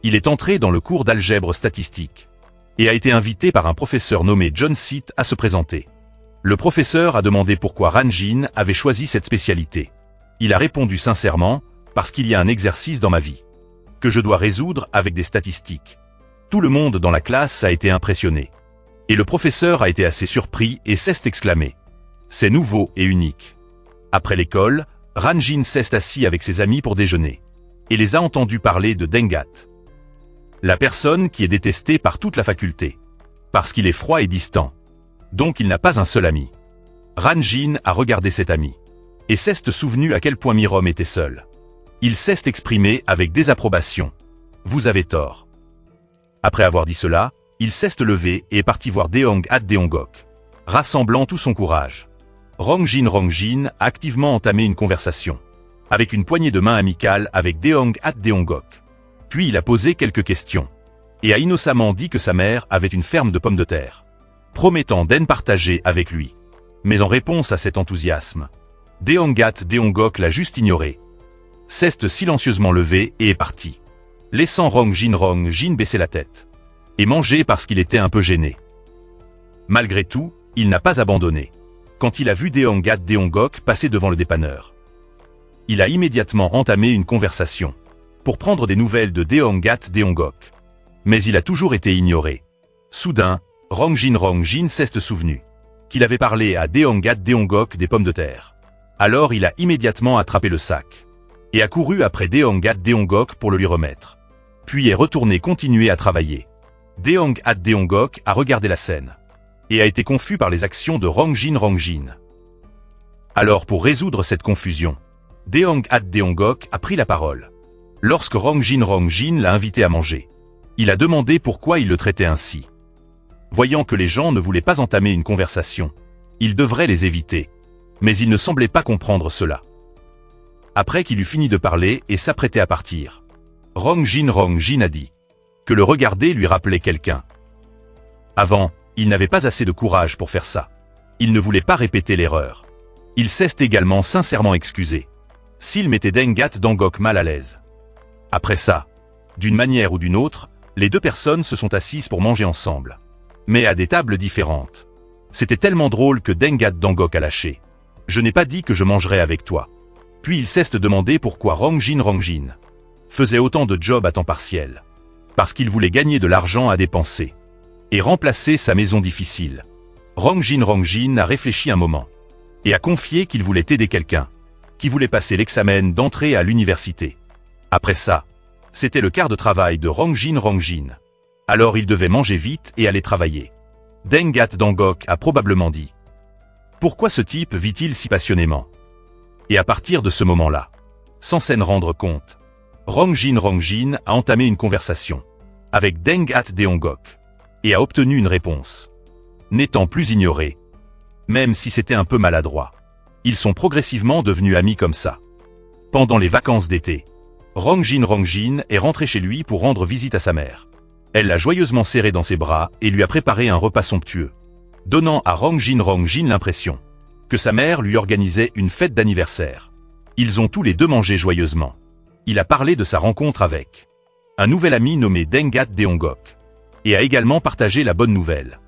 Il est entré dans le cours d'algèbre statistique et a été invité par un professeur nommé John Seat à se présenter. Le professeur a demandé pourquoi Ranjin avait choisi cette spécialité. Il a répondu sincèrement « Parce qu'il y a un exercice dans ma vie que je dois résoudre avec des statistiques. » Tout le monde dans la classe a été impressionné. Et le professeur a été assez surpris et s'est exclamé « C'est nouveau et unique. » Après l'école, Ranjin s'est assis avec ses amis pour déjeuner et les a entendus parler de Dengat. La personne qui est détestée par toute la faculté. Parce qu'il est froid et distant. Donc il n'a pas un seul ami. Ranjin a regardé cet ami. Et s'est souvenu à quel point Mirom était seul. Il s'est exprimé avec désapprobation. Vous avez tort. Après avoir dit cela, il s'est levé et est parti voir Deong at Deongok, rassemblant tout son courage. Rangjin a activement entamé une conversation, avec une poignée de main amicale avec Deong at Deongok. Puis il a posé quelques questions, et a innocemment dit que sa mère avait une ferme de pommes de terre, promettant d'en partager avec lui. Mais en réponse à cet enthousiasme, Deong at Deongok l'a juste ignoré, s'est silencieusement levé et est parti, laissant Rangjin baisser la tête, et manger parce qu'il était un peu gêné. Malgré tout, il n'a pas abandonné. Quand il a vu Deong at Deongok passer devant le dépanneur, il a immédiatement entamé une conversation pour prendre des nouvelles de Deong at Deongok. Mais il a toujours été ignoré. Soudain, Rangjin s'est souvenu qu'il avait parlé à Deong at Deongok des pommes de terre. Alors il a immédiatement attrapé le sac et a couru après Deong at Deongok pour le lui remettre. Puis est retourné continuer à travailler. Deong at Deongok a regardé la scène et a été confus par les actions de Rangjin. Alors pour résoudre cette confusion, Deong at Deongok a pris la parole. Lorsque Rangjin l'a invité à manger, il a demandé pourquoi il le traitait ainsi. Voyant que les gens ne voulaient pas entamer une conversation, il devrait les éviter. Mais il ne semblait pas comprendre cela. Après qu'il eut fini de parler et s'apprêtait à partir, Rangjin a dit que le regarder lui rappelait quelqu'un. Avant, il n'avait pas assez de courage pour faire ça. Il ne voulait pas répéter l'erreur. Il s'est également sincèrement excusé. S'il mettait Deng Gat Dangok mal à l'aise. Après ça, d'une manière ou d'une autre, les deux personnes se sont assises pour manger ensemble. Mais à des tables différentes. C'était tellement drôle que Deng Gat Dangok a lâché. Je n'ai pas dit que je mangerais avec toi. Puis il s'est demandé pourquoi Rangjin faisait autant de jobs à temps partiel. Parce qu'il voulait gagner de l'argent à dépenser. Et remplacer sa maison difficile. Rangjin a réfléchi un moment. Et a confié qu'il voulait aider quelqu'un. Qui voulait passer l'examen d'entrée à l'université. Après ça, c'était le quart de travail de Rangjin. Alors il devait manger vite et aller travailler. Deng Gat Dangok a probablement dit. Pourquoi ce type vit-il si passionnément? Et à partir de ce moment-là, sans s'en rendre compte, Rangjin a entamé une conversation avec Deng Gat Dangok et a obtenu une réponse. N'étant plus ignoré, même si c'était un peu maladroit, ils sont progressivement devenus amis comme ça. Pendant les vacances d'été, Rangjin est rentré chez lui pour rendre visite à sa mère. Elle l'a joyeusement serré dans ses bras et lui a préparé un repas somptueux, donnant à Rangjin l'impression que sa mère lui organisait une fête d'anniversaire. Ils ont tous les deux mangé joyeusement. Il a parlé de sa rencontre avec un nouvel ami nommé Deng Gat Dangok et a également partagé la bonne nouvelle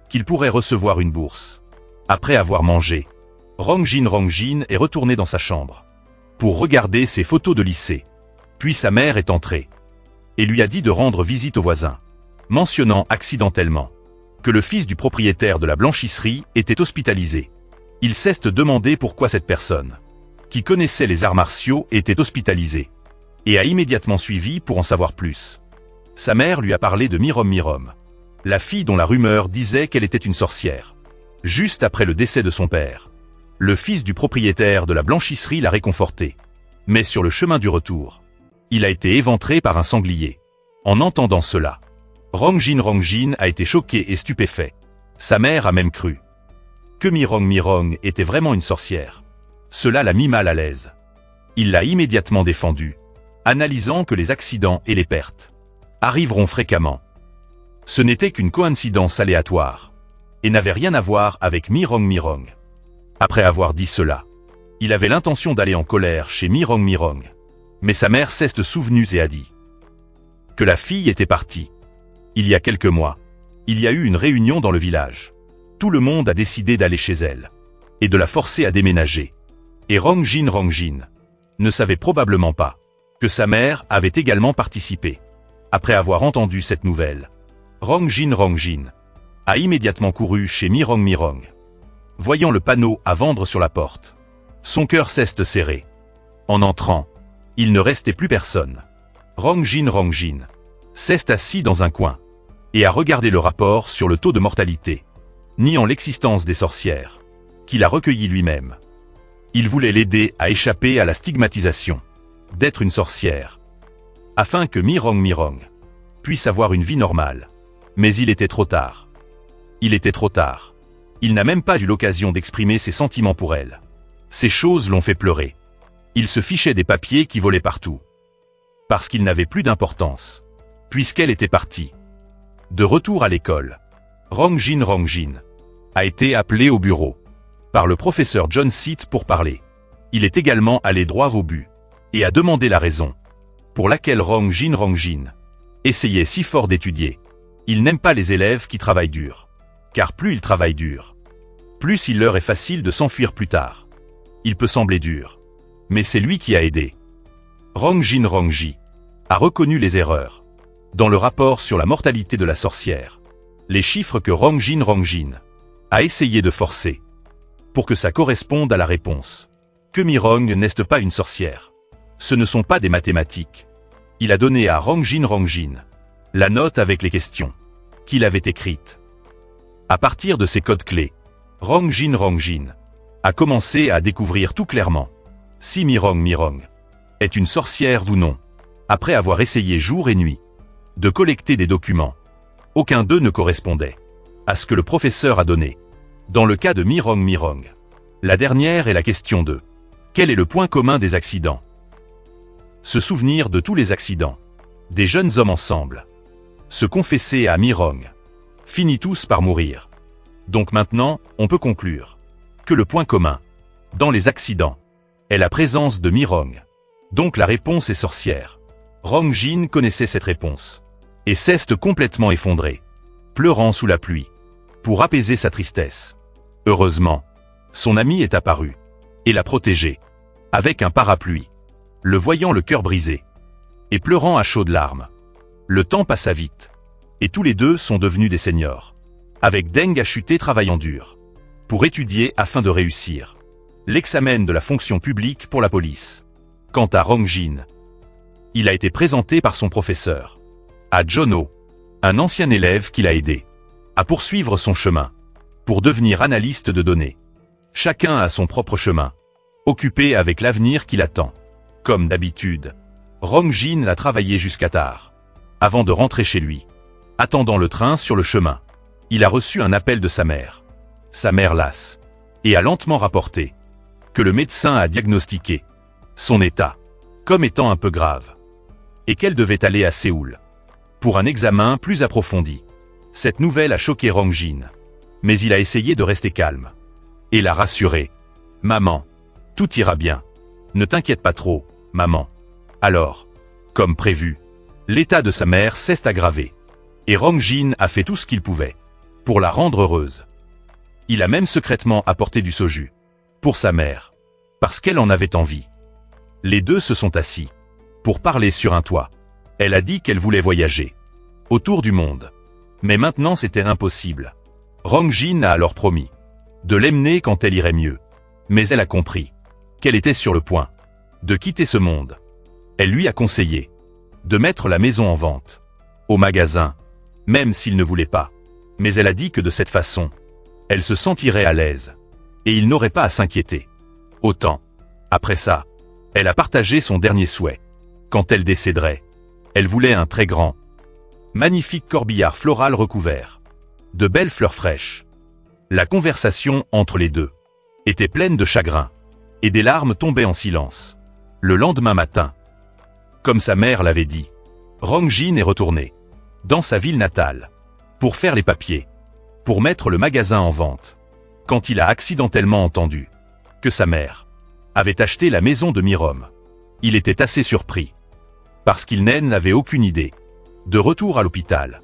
qu'il pourrait recevoir une bourse. Après avoir mangé, Rangjin est retourné dans sa chambre pour regarder ses photos de lycée. Puis sa mère est entrée et lui a dit de rendre visite au voisin, mentionnant accidentellement que le fils du propriétaire de la blanchisserie était hospitalisé. Il s'est demandé pourquoi cette personne, qui connaissait les arts martiaux, était hospitalisée, et a immédiatement suivi pour en savoir plus. Sa mère lui a parlé de Mirom, la fille dont la rumeur disait qu'elle était une sorcière. Juste après le décès de son père, le fils du propriétaire de la blanchisserie l'a réconforté. Mais sur le chemin du retour, il a été éventré par un sanglier. En entendant cela, Rangjin a été choqué et stupéfait. Sa mère a même cru que Mirong était vraiment une sorcière. Cela l'a mis mal à l'aise. Il l'a immédiatement défendu, analysant que les accidents et les pertes arriveront fréquemment. Ce n'était qu'une coïncidence aléatoire, et n'avait rien à voir avec Mirong. Après avoir dit cela, il avait l'intention d'aller en colère chez Mirong. Mais sa mère s'est souvenue et a dit que la fille était partie. Il y a quelques mois, il y a eu une réunion dans le village. Tout le monde a décidé d'aller chez elle et de la forcer à déménager. Et Rangjin ne savait probablement pas que sa mère avait également participé. Après avoir entendu cette nouvelle, Rangjin a immédiatement couru chez Mirong. Voyant le panneau à vendre sur la porte, son cœur s'est serré. En entrant, il ne restait plus personne. Rangjin s'est assis dans un coin et a regardé le rapport sur le taux de mortalité, niant l'existence des sorcières, qu'il a recueilli lui-même. Il voulait l'aider à échapper à la stigmatisation d'être une sorcière, afin que Mirong puisse avoir une vie normale. Mais il était trop tard. Il était trop tard. Il n'a même pas eu l'occasion d'exprimer ses sentiments pour elle. Ces choses l'ont fait pleurer. Il se fichait des papiers qui volaient partout. Parce qu'il n'avait plus d'importance, puisqu'elle était partie. De retour à l'école, Rangjin a été appelé au bureau par le professeur John Seat pour parler. Il est également allé droit au but et a demandé la raison pour laquelle Rangjin essayait si fort d'étudier. Il n'aime pas les élèves qui travaillent dur, car plus ils travaillent dur, plus il leur est facile de s'enfuir plus tard. Il peut sembler dur, mais c'est lui qui a aidé. Rangjin a reconnu les erreurs dans le rapport sur la mortalité de la sorcière, les chiffres que Rangjin a essayé de forcer pour que ça corresponde à la réponse. Que Mirong n'est pas une sorcière. Ce ne sont pas des mathématiques. Il a donné à Rangjin la note avec les questions qu'il avait écrites. À partir de ces codes clés, Rangjin a commencé à découvrir tout clairement si Mirong est une sorcière ou non. Après avoir essayé jour et nuit de collecter des documents, aucun d'eux ne correspondait à ce que le professeur a donné. Dans le cas de Mirong, la dernière est la question de quel est le point commun des accidents? Se souvenir de tous les accidents des jeunes hommes ensemble. se confesser à Mi-Rong, finit tous par mourir. Donc maintenant, on peut conclure que le point commun, dans les accidents, est la présence de Mi-Rong. Donc la réponse est sorcière. Rong-jin connaissait cette réponse, et s'est complètement effondré, pleurant sous la pluie, pour apaiser sa tristesse. Heureusement, son ami est apparu, et l'a protégé, avec un parapluie, le voyant le cœur brisé, et pleurant à chaudes larmes. Le temps passa vite, et tous les deux sont devenus des seniors, avec Deng a chuté travaillant dur, pour étudier afin de réussir l'examen de la fonction publique pour la police. Quant à Rong-jin, il a été présenté par son professeur à Jono, un ancien élève qui l'a aidé à poursuivre son chemin pour devenir analyste de données. Chacun a son propre chemin, occupé avec l'avenir qui l'attend. Comme d'habitude, Rong-jin a travaillé jusqu'à tard, avant de rentrer chez lui. Attendant le train sur le chemin, il a reçu un appel de sa mère. Sa mère lasse, et a lentement rapporté que le médecin a diagnostiqué son état comme étant un peu grave, et qu'elle devait aller à Séoul pour un examen plus approfondi. Cette nouvelle a choqué Rong-jin, mais il a essayé de rester calme et l'a rassuré. « Maman, tout ira bien. Ne t'inquiète pas trop, maman. » Alors, comme prévu, l'état de sa mère s'est aggravé, et Rong-jin a fait tout ce qu'il pouvait pour la rendre heureuse. Il a même secrètement apporté du soju pour sa mère, parce qu'elle en avait envie. Les deux se sont assis pour parler sur un toit. Elle a dit qu'elle voulait voyager autour du monde, mais maintenant c'était impossible. Rong-jin a alors promis de l'emmener quand elle irait mieux, mais elle a compris qu'elle était sur le point de quitter ce monde. Elle lui a conseillé de mettre la maison en vente au magasin, même s'il ne voulait pas, mais elle a dit que de cette façon, elle se sentirait à l'aise, et il n'aurait pas à s'inquiéter. Autant. Après ça, elle a partagé son dernier souhait. Quand elle décéderait, elle voulait un très grand, magnifique corbillard floral recouvert de belles fleurs fraîches. La conversation entre les deux était pleine de chagrin, et des larmes tombaient en silence. Le lendemain matin, comme sa mère l'avait dit, Rong-jin est retourné dans sa ville natale pour faire les papiers, pour mettre le magasin en vente, quand il a accidentellement entendu que sa mère avait acheté la maison de Mi-Rong. Il était assez surpris, parce qu'il n'avait aucune idée. De retour à l'hôpital,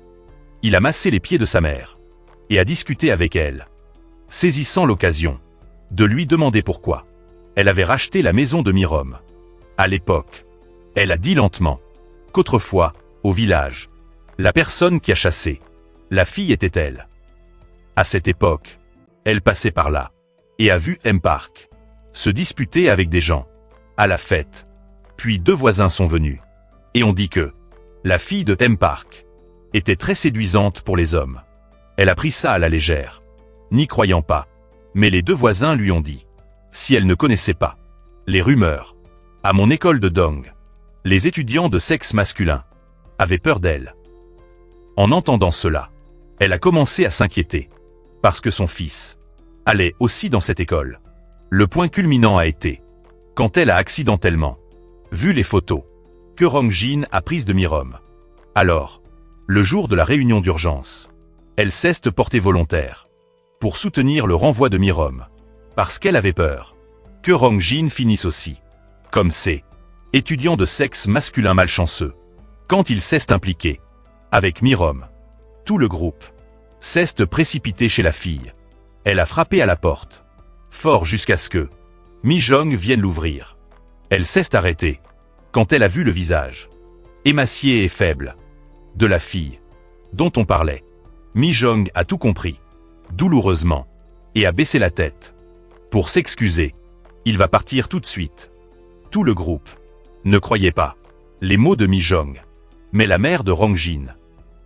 il a massé les pieds de sa mère et a discuté avec elle, saisissant l'occasion de lui demander pourquoi elle avait racheté la maison de Mi-Rong. À l'époque, elle a dit lentement qu'autrefois, au village, la personne qui a chassé la fille était elle. À cette époque, elle passait par là et a vu M-Park se disputer avec des gens à la fête. Puis deux voisins sont venus et ont dit que la fille de M-Park était très séduisante pour les hommes. Elle a pris ça à la légère, n'y croyant pas, mais les deux voisins lui ont dit, si elle ne connaissait pas les rumeurs, à mon école de Dong, les étudiants de sexe masculin avaient peur d'elle. En entendant cela, elle a commencé à s'inquiéter, parce que son fils allait aussi dans cette école. Le point culminant a été quand elle a accidentellement vu les photos que Rong-jin a prises de Mi-Rong. Alors, le jour de la réunion d'urgence, elle s'est portée volontaire pour soutenir le renvoi de Mi-Rong, parce qu'elle avait peur que Rong-jin finisse aussi comme ces étudiants de sexe masculin malchanceux. Quand il s'est impliqué avec Mi-Rong, tout le groupe s'est précipité chez la fille. Elle a frappé à la porte, fort jusqu'à ce que Mi-Jong vienne l'ouvrir. Elle s'est arrêtée quand elle a vu le visage émacié et faible de la fille dont on parlait. Mi-Jong a tout compris, douloureusement, et a baissé la tête pour s'excuser. Il va partir tout de suite. Tout le groupe ne croyait pas les mots de Mi-Jong, mais la mère de Rong-jin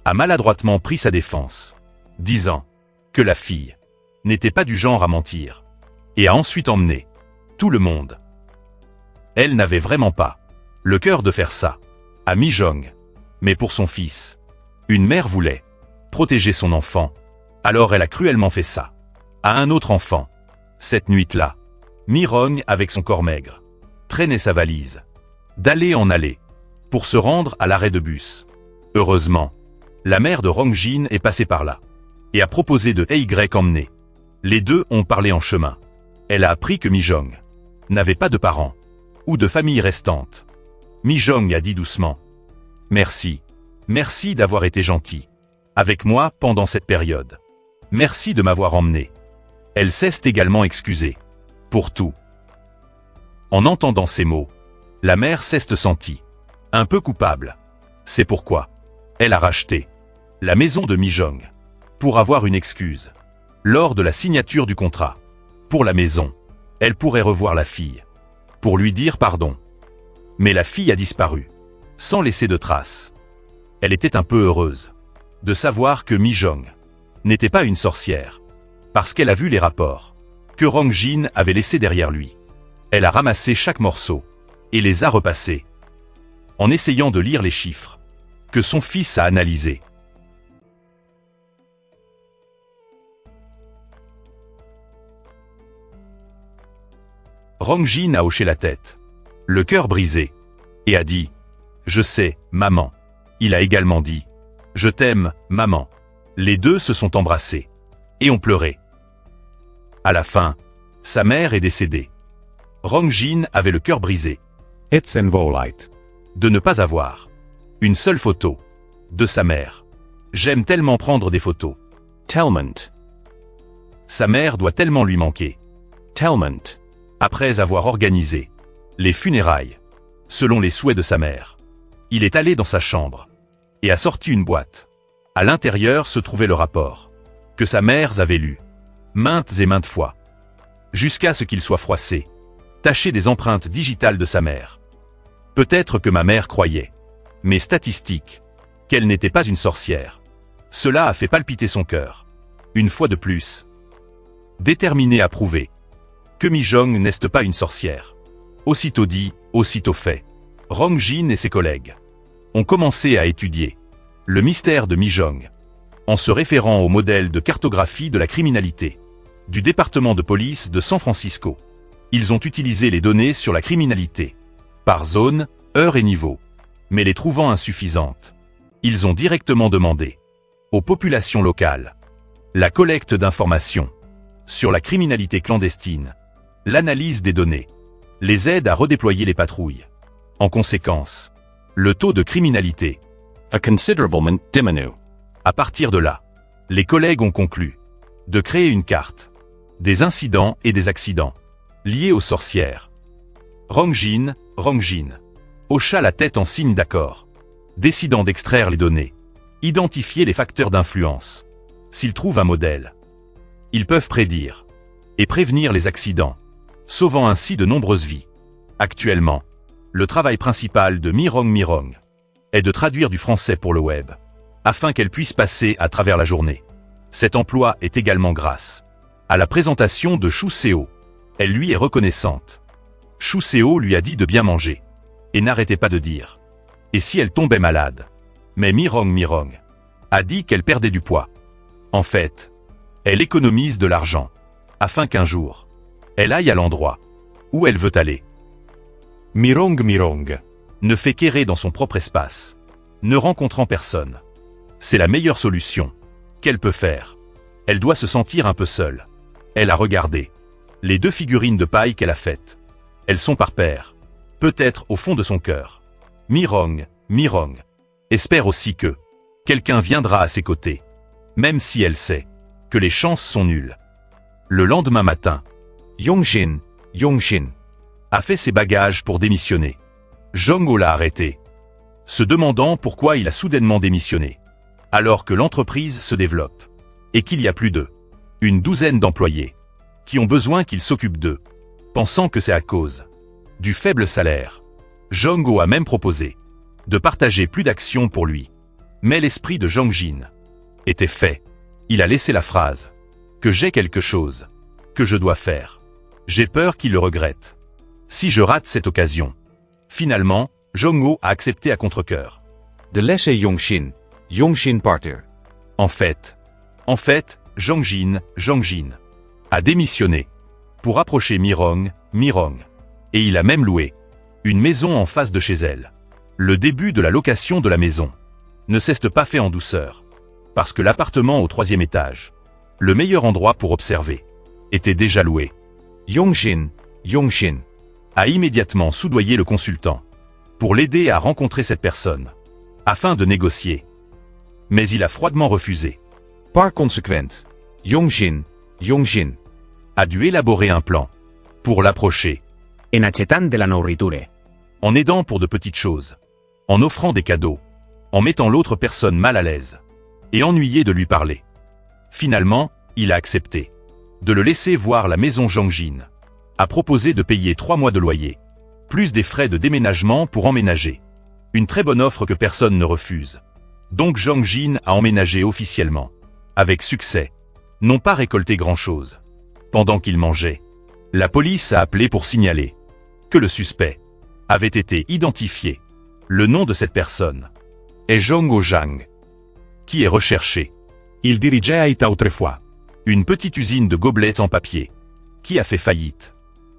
a maladroitement pris sa défense, disant que la fille n'était pas du genre à mentir, et a ensuite emmené tout le monde. Elle n'avait vraiment pas le cœur de faire ça à Mi-Jong, mais pour son fils. Une mère voulait protéger son enfant, alors elle a cruellement fait ça à un autre enfant. Cette nuit-là, Mi-Rong, avec son corps maigre, traînait sa valise, d'aller en aller, pour se rendre à l'arrêt de bus. Heureusement, La mère de Rongjin est passée par là et a proposé de emmener. Les deux ont parlé en chemin. Elle a appris que Mi-jong n'avait pas de parents ou de famille restante. Mi-jong a dit doucement « Merci. Merci d'avoir été gentil avec moi pendant cette période. Merci de m'avoir emmené. » Elle s'est également excusée pour tout. En entendant ces mots, la mère s'est sentie un peu coupable. C'est pourquoi elle a racheté la maison de Mi-jong pour avoir une excuse. Lors de la signature du contrat pour la maison, elle pourrait revoir la fille pour lui dire pardon. Mais la fille a disparu sans laisser de traces. Elle était un peu heureuse de savoir que Mi-jong n'était pas une sorcière, parce qu'elle a vu les rapports que Rongjin avait laissés derrière lui. Elle a ramassé chaque morceau et les a repassés, en essayant de lire les chiffres que son fils a analysés. Rongjin a hoché la tête, le cœur brisé, et a dit « Je sais, maman ». Il a également dit « Je t'aime, maman ». Les deux se sont embrassés et ont pleuré. À la fin, sa mère est décédée. Rongjin avait le cœur brisé It's involite. de ne pas avoir une seule photo de sa mère. J'aime tellement prendre des photos. Telment. Sa mère doit tellement lui manquer. Telment. Après avoir organisé les funérailles, selon les souhaits de sa mère, il est allé dans sa chambre et a sorti une boîte. À l'intérieur se trouvait le rapport que sa mère avait lu maintes et maintes fois, jusqu'à ce qu'il soit froissé, taché des empreintes digitales de sa mère. Peut-être que ma mère croyait, mes statistiques, qu'elle n'était pas une sorcière. Cela a fait palpiter son cœur, une fois de plus. Déterminé à prouver que Mi-jong n'est pas une sorcière. Aussitôt dit, aussitôt fait. Rongjin et ses collègues ont commencé à étudier le mystère de Mi-jong, en se référant au modèle de cartographie de la criminalité du département de police de San Francisco. Ils ont utilisé les données sur la criminalité par zone, heure et niveau, mais les trouvant insuffisantes, ils ont directement demandé aux populations locales la collecte d'informations sur la criminalité clandestine, l'analyse des données, les aide à redéployer les patrouilles. En conséquence, le taux de criminalité A considerable diminue. À partir de là, les collègues ont conclu de créer une carte des incidents et des accidents liés aux sorcières. Rongjin hocha la tête en signe d'accord, décidant d'extraire les données, identifier les facteurs d'influence. S'ils trouvent un modèle, ils peuvent prédire et prévenir les accidents, sauvant ainsi de nombreuses vies. Actuellement, le travail principal de Mi-rong est de traduire du français pour le web, afin qu'elle puisse passer à travers la journée. Cet emploi est également grâce à la présentation de Shu Seo. Elle lui est reconnaissante. Shu Seo lui a dit de bien manger, et n'arrêtait pas de dire « Et si elle tombait malade ?» Mais Mi-rong a dit qu'elle perdait du poids. En fait, elle économise de l'argent, afin qu'un jour, elle aille à l'endroit où elle veut aller. Mi-rong ne fait qu'errer dans son propre espace, ne rencontrant personne. C'est la meilleure solution qu'elle peut faire. Elle doit se sentir un peu seule. Elle a regardé les deux figurines de paille qu'elle a faites. Elles sont par paire, peut-être au fond de son cœur. Mi-rong espère aussi que quelqu'un viendra à ses côtés, même si elle sait que les chances sont nulles. Le lendemain matin, Yongshin a fait ses bagages pour démissionner. Jong-ho l'a arrêté, se demandant pourquoi il a soudainement démissionné, alors que l'entreprise se développe, et qu'il y a plus d'une douzaine d'employés qui ont besoin qu'il s'occupe d'eux, pensant que c'est à cause du faible salaire. Jong-ho a même proposé de partager plus d'actions pour lui. Mais l'esprit de Rongjin était fait. Il a laissé la phrase « que j'ai quelque chose que je dois faire. J'ai peur qu'il le regrette. Si je rate cette occasion. » Finalement, Jong-ho a accepté à contre-cœur De laisser Yongshin partir. En fait, Rongjin a démissionné pour approcher Mi-rong, et il a même loué une maison en face de chez elle. Le début de la location de la maison ne s'est pas fait en douceur. Parce que l'appartement au 3e étage, le meilleur endroit pour observer, était déjà loué. Yongshin, Yongshin. A immédiatement soudoyé le consultant pour l'aider à rencontrer cette personne, afin de négocier. Mais il a froidement refusé. Par conséquent, Yongshin, Yongshin. A dû élaborer un plan pour l'approcher, En accetant de la nourriture. en aidant pour de petites choses, en offrant des cadeaux, en mettant l'autre personne mal à l'aise, et ennuyé de lui parler. Finalement, il a accepté de le laisser voir la maison Zhangjin, a proposé de payer 3 mois de loyer, plus des frais de déménagement pour emménager. Une très bonne offre que personne ne refuse. Donc Zhangjin a emménagé officiellement, avec succès, n'ont pas récolté grand-chose. Pendant qu'il mangeait, la police a appelé pour signaler que le suspect avait été identifié. Le nom de cette personne est Zhong Ojang, qui est recherché. Il dirigeait autrefois une petite usine de gobelets en papier, qui a fait faillite.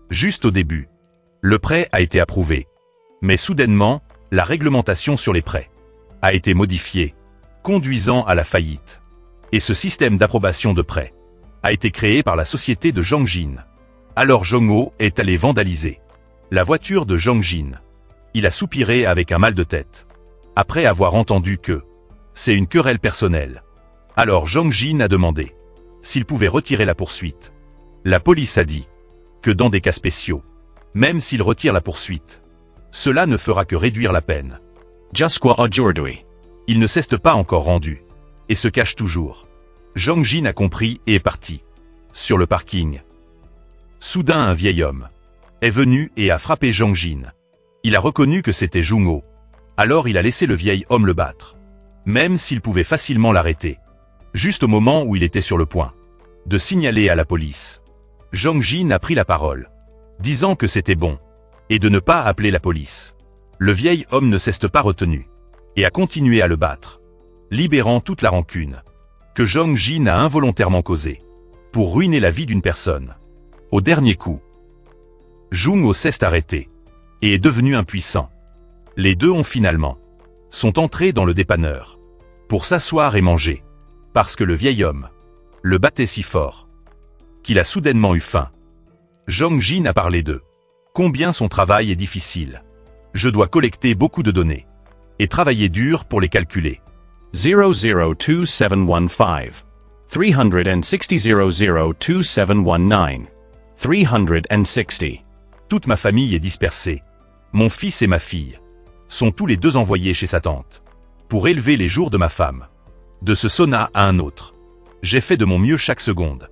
Juste au début, le prêt a été approuvé. Mais soudainement, la réglementation sur les prêts a été modifiée, conduisant à la faillite. Et ce système d'approbation de prêts a été créé par la société de Zhangjin. Alors Zhongho est allé vandaliser la voiture de Zhangjin. Il a soupiré avec un mal de tête, après avoir entendu que c'est une querelle personnelle. Alors Zhangjin a demandé s'il pouvait retirer la poursuite. La police a dit que dans des cas spéciaux, même s'il retire la poursuite, cela ne fera que réduire la peine. Jusqu'à aujourd'hui. Il ne s'est pas encore rendu, et se cache toujours. Zhangjin a compris et est parti. Sur le parking, soudain un vieil homme est venu et a frappé Zhangjin. Il a reconnu que c'était Zhongho. Alors il a laissé le vieil homme le battre, même s'il pouvait facilement l'arrêter. Juste au moment où il était sur le point de signaler à la police, Zhangjin a pris la parole, disant que c'était bon, et de ne pas appeler la police. Le vieil homme ne s'est pas retenu, et a continué à le battre, libérant toute la rancune que Zhangjin a involontairement causée, pour ruiner la vie d'une personne. Au dernier coup, Zhongho s'est arrêté, et est devenu impuissant. Les deux sont entrés dans le dépanneur, pour s'asseoir et manger, parce que le vieil homme le battait si fort, qu'il a soudainement eu faim. Zhangjin a parlé d'eux. Combien son travail est difficile. Je dois collecter beaucoup de données, et travailler dur pour les calculer. 002715. 360 360. Toute ma famille est dispersée. Mon fils et ma fille sont tous les deux envoyés chez sa tante, pour élever les jours de ma femme. De ce sauna à un autre. J'ai fait de mon mieux chaque seconde,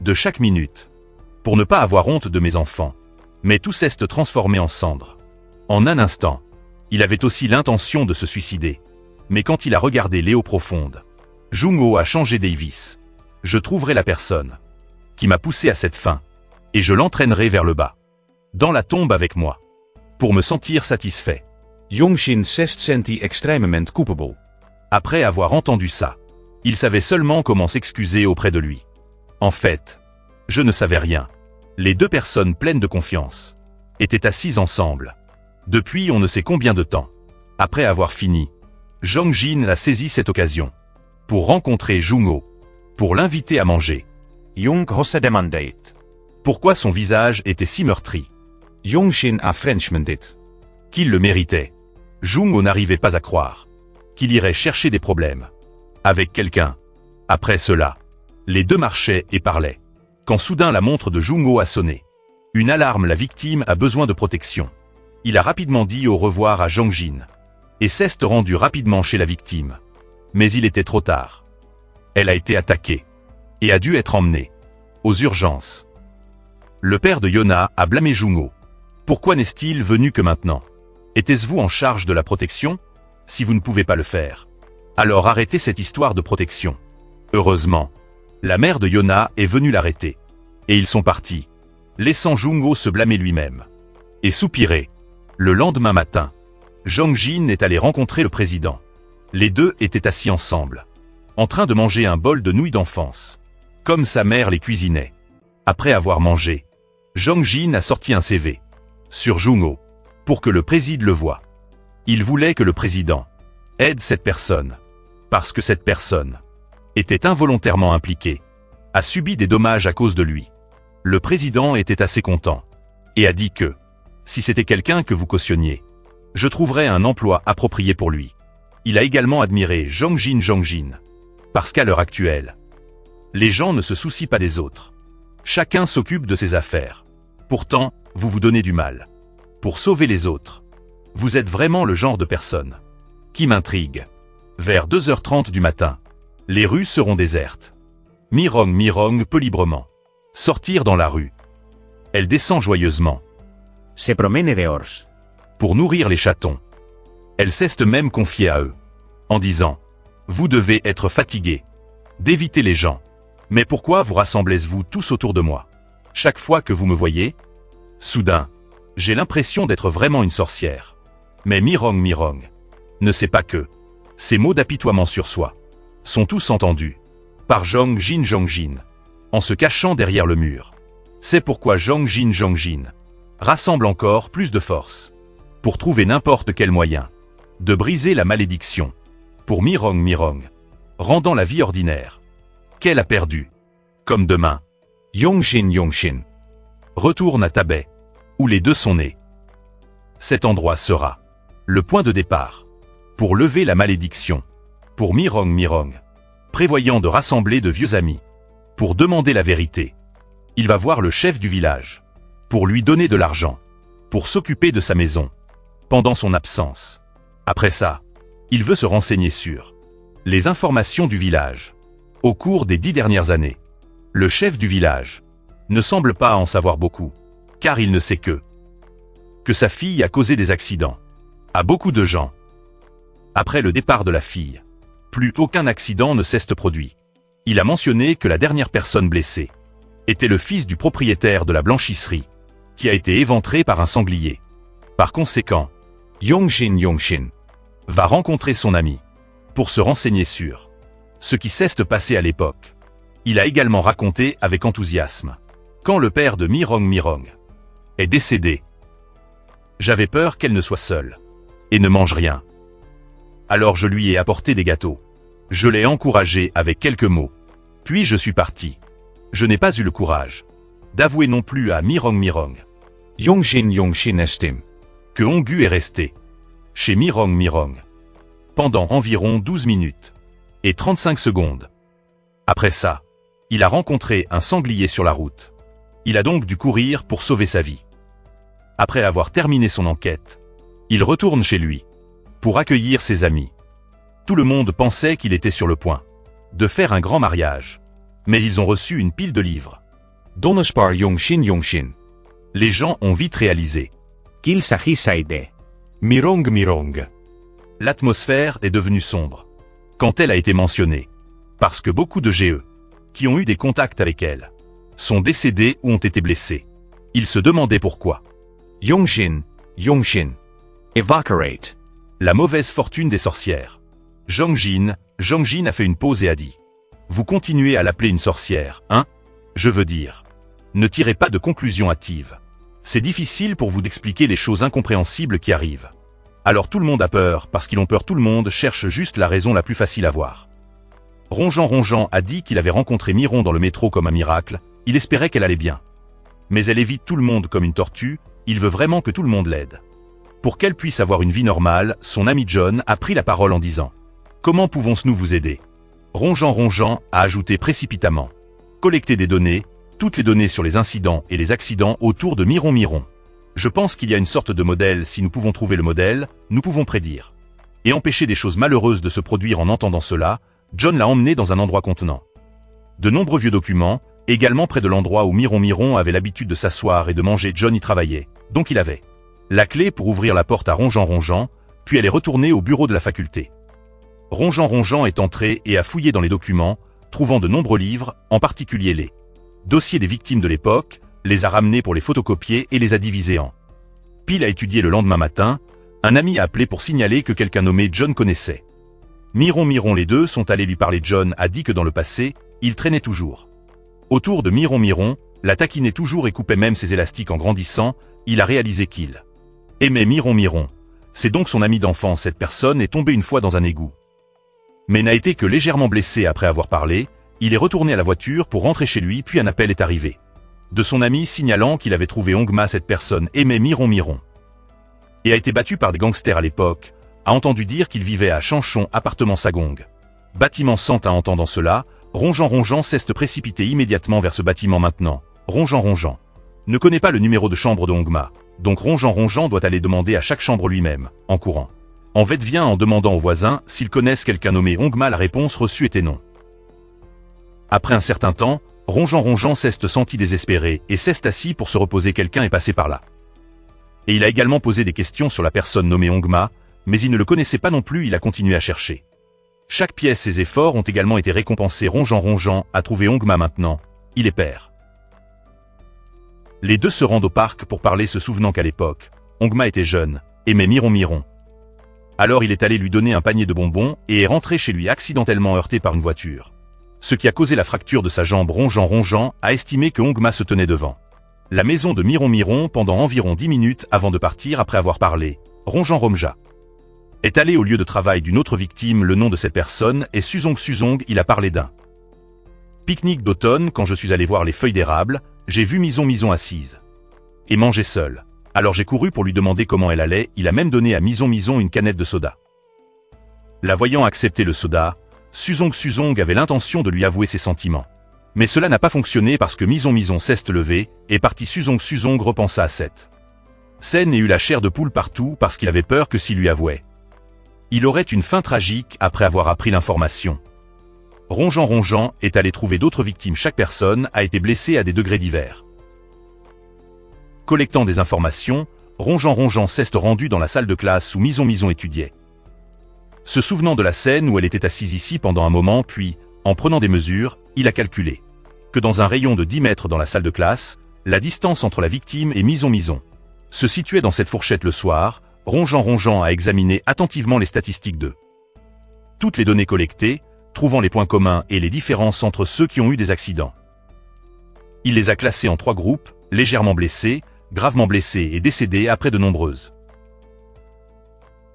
de chaque minute, pour ne pas avoir honte de mes enfants. Mais tout s'est transformé en cendres. En un instant, il avait aussi l'intention de se suicider. Mais quand il a regardé l'eau profonde, Zhongho a changé Davis. Je trouverai la personne qui m'a poussé à cette fin, et je l'entraînerai vers le bas, dans la tombe avec moi, pour me sentir satisfait. Yongshin s'est senti extrêmement coupable. Après avoir entendu ça, il savait seulement comment s'excuser auprès de lui. En fait, je ne savais rien. Les deux personnes pleines de confiance étaient assises ensemble, depuis on ne sait combien de temps. Après avoir fini, Zhangjin a saisi cette occasion pour rencontrer Zhongho, pour l'inviter à manger. Zhongho s'est demandé pourquoi son visage était si meurtri. Yongshin a Frenchmanté Qu'il le méritait. Zhongho n'arrivait pas à croire qu'il irait chercher des problèmes avec quelqu'un. Après cela, les deux marchaient et parlaient, quand soudain la montre de Zhongho a sonné. Une alarme, la victime a besoin de protection. Il a rapidement dit au revoir à Zhangjin, et s'est rendu rapidement chez la victime. Mais il était trop tard. Elle a été attaquée, et a dû être emmenée aux urgences. Le père de Yona a blâmé Zhongho. Pourquoi n'est-il venu que maintenant? Était-ce vous en charge de la protection? Si vous ne pouvez pas le faire, alors arrêtez cette histoire de protection. Heureusement, la mère de Yona est venue l'arrêter. Et ils sont partis, laissant Zhongho se blâmer lui-même. Et soupirer. Le lendemain matin, Zhangjin est allé rencontrer le président. Les deux étaient assis ensemble, en train de manger un bol de nouilles d'enfance, comme sa mère les cuisinait. Après avoir mangé, Zhangjin a sorti un CV sur Zhongho, pour que le président le voie. Il voulait que le président Aide cette personne. Parce que cette personne était involontairement impliquée, a subi des dommages à cause de lui. Le président était assez content et a dit que, si c'était quelqu'un que vous cautionniez, je trouverais un emploi approprié pour lui. Il a également admiré Zhang Jin. Parce qu'à l'heure actuelle, les gens ne se soucient pas des autres. Chacun s'occupe de ses affaires. Pourtant, vous vous donnez du mal. Pour sauver les autres. Vous êtes vraiment le genre de personne qui m'intrigue. Vers 2h30 du matin, les rues seront désertes. Mirong peut librement sortir dans la rue. Elle descend joyeusement. Se promene dehors. Pour nourrir les chatons. Elle s'est même confiée à eux, en disant « Vous devez être fatigués d'éviter les gens. Mais pourquoi vous rassemblez-vous tous autour de moi? Chaque fois que vous me voyez, soudain, j'ai l'impression d'être vraiment une sorcière. » Mais Mirong ne sait pas que ces mots d'apitoiement sur soi sont tous entendus par Zhang Jin, en se cachant derrière le mur. C'est pourquoi Zhang Jin rassemble encore plus de force pour trouver n'importe quel moyen de briser la malédiction pour Mirong, rendant la vie ordinaire qu'elle a perdue. Comme demain, Yongshin retourne à Tabei, où les deux sont nés. Cet endroit sera le point de départ pour lever la malédiction pour Mirong, prévoyant de rassembler de vieux amis pour demander la vérité. Il va voir le chef du village pour lui donner de l'argent pour s'occuper de sa maison pendant son absence. Après ça, il veut se renseigner sur les informations du village. Au cours des 10 dernières années, le chef du village ne semble pas en savoir beaucoup, car il ne sait que sa fille a causé des accidents à beaucoup de gens. Après le départ de la fille, plus aucun accident ne s'est produit. Il a mentionné que la dernière personne blessée était le fils du propriétaire de la blanchisserie, qui a été éventré par un sanglier. Par conséquent, Yongshin va rencontrer son ami pour se renseigner sur ce qui s'est passé à l'époque. Il a également raconté avec enthousiasme quand le père de Mirong est décédé. J'avais peur qu'elle ne soit seule et ne mange rien. Alors je lui ai apporté des gâteaux. Je l'ai encouragé avec quelques mots. Puis je suis parti. Je n'ai pas eu le courage d'avouer non plus à Mirong Yongshin estime que Honggu est resté chez Mirong pendant environ 12 minutes et 35 secondes. Après ça, il a rencontré un sanglier sur la route. Il a donc dû courir pour sauver sa vie. Après avoir terminé son enquête, il retourne chez lui pour accueillir ses amis. Tout le monde pensait qu'il était sur le point de faire un grand mariage, mais ils ont reçu une pile de livres. Donnespar Yongshin Les gens ont vite réalisé Qu'il s'agissait de Mirong. L'atmosphère est devenue sombre quand elle a été mentionnée, parce que beaucoup de GE qui ont eu des contacts avec elle sont décédés ou ont été blessés. Ils se demandaient pourquoi. Yongshin evaporate. La mauvaise fortune des sorcières. Zhang Jin a fait une pause et a dit « Vous continuez à l'appeler une sorcière, hein? Je veux dire, ne tirez pas de conclusions hâtives. C'est difficile pour vous d'expliquer les choses incompréhensibles qui arrivent. Alors tout le monde a peur, parce qu'ils ont peur, tout le monde cherche juste la raison la plus facile à voir. » Rongeant a dit qu'il avait rencontré Miron dans le métro comme un miracle, il espérait qu'elle allait bien. Mais elle évite tout le monde comme une tortue, il veut vraiment que tout le monde l'aide. Pour qu'elle puisse avoir une vie normale, son ami John a pris la parole en disant « Comment pouvons-nous vous aider ?» Rongeant a ajouté précipitamment « Collecter des données, toutes les données sur les incidents et les accidents autour de Miron. Je pense qu'il y a une sorte de modèle, si nous pouvons trouver le modèle, nous pouvons prédire. Et empêcher des choses malheureuses de se produire. » En entendant cela, John l'a emmené dans un endroit contenant de nombreux vieux documents, également près de l'endroit où Miron avait l'habitude de s'asseoir et de manger. John y travaillait, donc il avait la clé pour ouvrir la porte à Rongeant, puis elle est retournée au bureau de la faculté. Rongeant est entré et a fouillé dans les documents, trouvant de nombreux livres, en particulier les dossiers des victimes de l'époque, les a ramenés pour les photocopier et les a divisés en piles à étudier. Le lendemain matin, un ami a appelé pour signaler que quelqu'un nommé John connaissait Miron. Les deux sont allés lui parler. John a dit que dans le passé, il traînait toujours autour de Miron, la taquinait toujours et coupait même ses élastiques en grandissant. Il a réalisé qu'il aimait Miron, c'est donc son ami d'enfance. Cette personne est tombée une fois dans un égout, mais n'a été que légèrement blessé. Après avoir parlé, il est retourné à la voiture pour rentrer chez lui, puis un appel est arrivé de son ami signalant qu'il avait trouvé Ongma. Cette personne aimait Miron et a été battu par des gangsters à l'époque, a entendu dire qu'il vivait à Chanchon, appartement Sagong. Bâtiment 100. En entendant cela, Rongeant s'est précipité immédiatement vers ce bâtiment. Maintenant, Rongeant ne connaît pas le numéro de chambre de Ongma, donc Rongeant doit aller demander à chaque chambre lui-même, en courant. En va-et-vient en demandant aux voisins s'ils connaissent quelqu'un nommé Ongma. La réponse reçue était non. Après un certain temps, Rongeant s'est senti désespéré et s'est assis pour se reposer. Quelqu'un est passé par là. Et il a également posé des questions sur la personne nommée Ongma, mais il ne le connaissait pas non plus. Il a continué à chercher. Chaque pièce, ses efforts ont également été récompensés. Rongeant a trouvé Ongma. Maintenant, il est père. Les deux se rendent au parc pour parler, se souvenant qu'à l'époque, Ongma était jeune, aimait Miron. Alors il est allé lui donner un panier de bonbons et est rentré chez lui accidentellement heurté par une voiture. Ce qui a causé la fracture de sa jambe. Rongeant a estimé que Ongma se tenait devant la maison de Miron pendant environ 10 minutes avant de partir. Après avoir parlé, Rongeant est allé au lieu de travail d'une autre victime. Le nom de cette personne est Suzong. Il a parlé d'un pique-nique d'automne. Quand je suis allé voir les feuilles d'érable, j'ai vu Mison assise et manger seule. Alors j'ai couru pour lui demander comment elle allait. Il a même donné à Mison une canette de soda. La voyant accepter le soda, Suzong avait l'intention de lui avouer ses sentiments. Mais cela n'a pas fonctionné parce que Mison s'est levé et parti. Suzong repensa à cette scène et eut la chair de poule partout parce qu'il avait peur que s'il lui avouait, il aurait une fin tragique. Après avoir appris l'information, Rongeant est allé trouver d'autres victimes. Chaque personne a été blessée à des degrés divers. Collectant des informations, Rongeant s'est rendu dans la salle de classe où Mison étudiait. Se souvenant de la scène où elle était assise ici pendant un moment, puis, en prenant des mesures, il a calculé que dans un rayon de 10 mètres dans la salle de classe, la distance entre la victime et Mison se situait dans cette fourchette. Le soir, Rongeant a examiné attentivement les statistiques de toutes les données collectées, trouvant les points communs et les différences entre ceux qui ont eu des accidents. Il les a classés en 3 groupes, légèrement blessés, gravement blessés et décédés. Après de nombreuses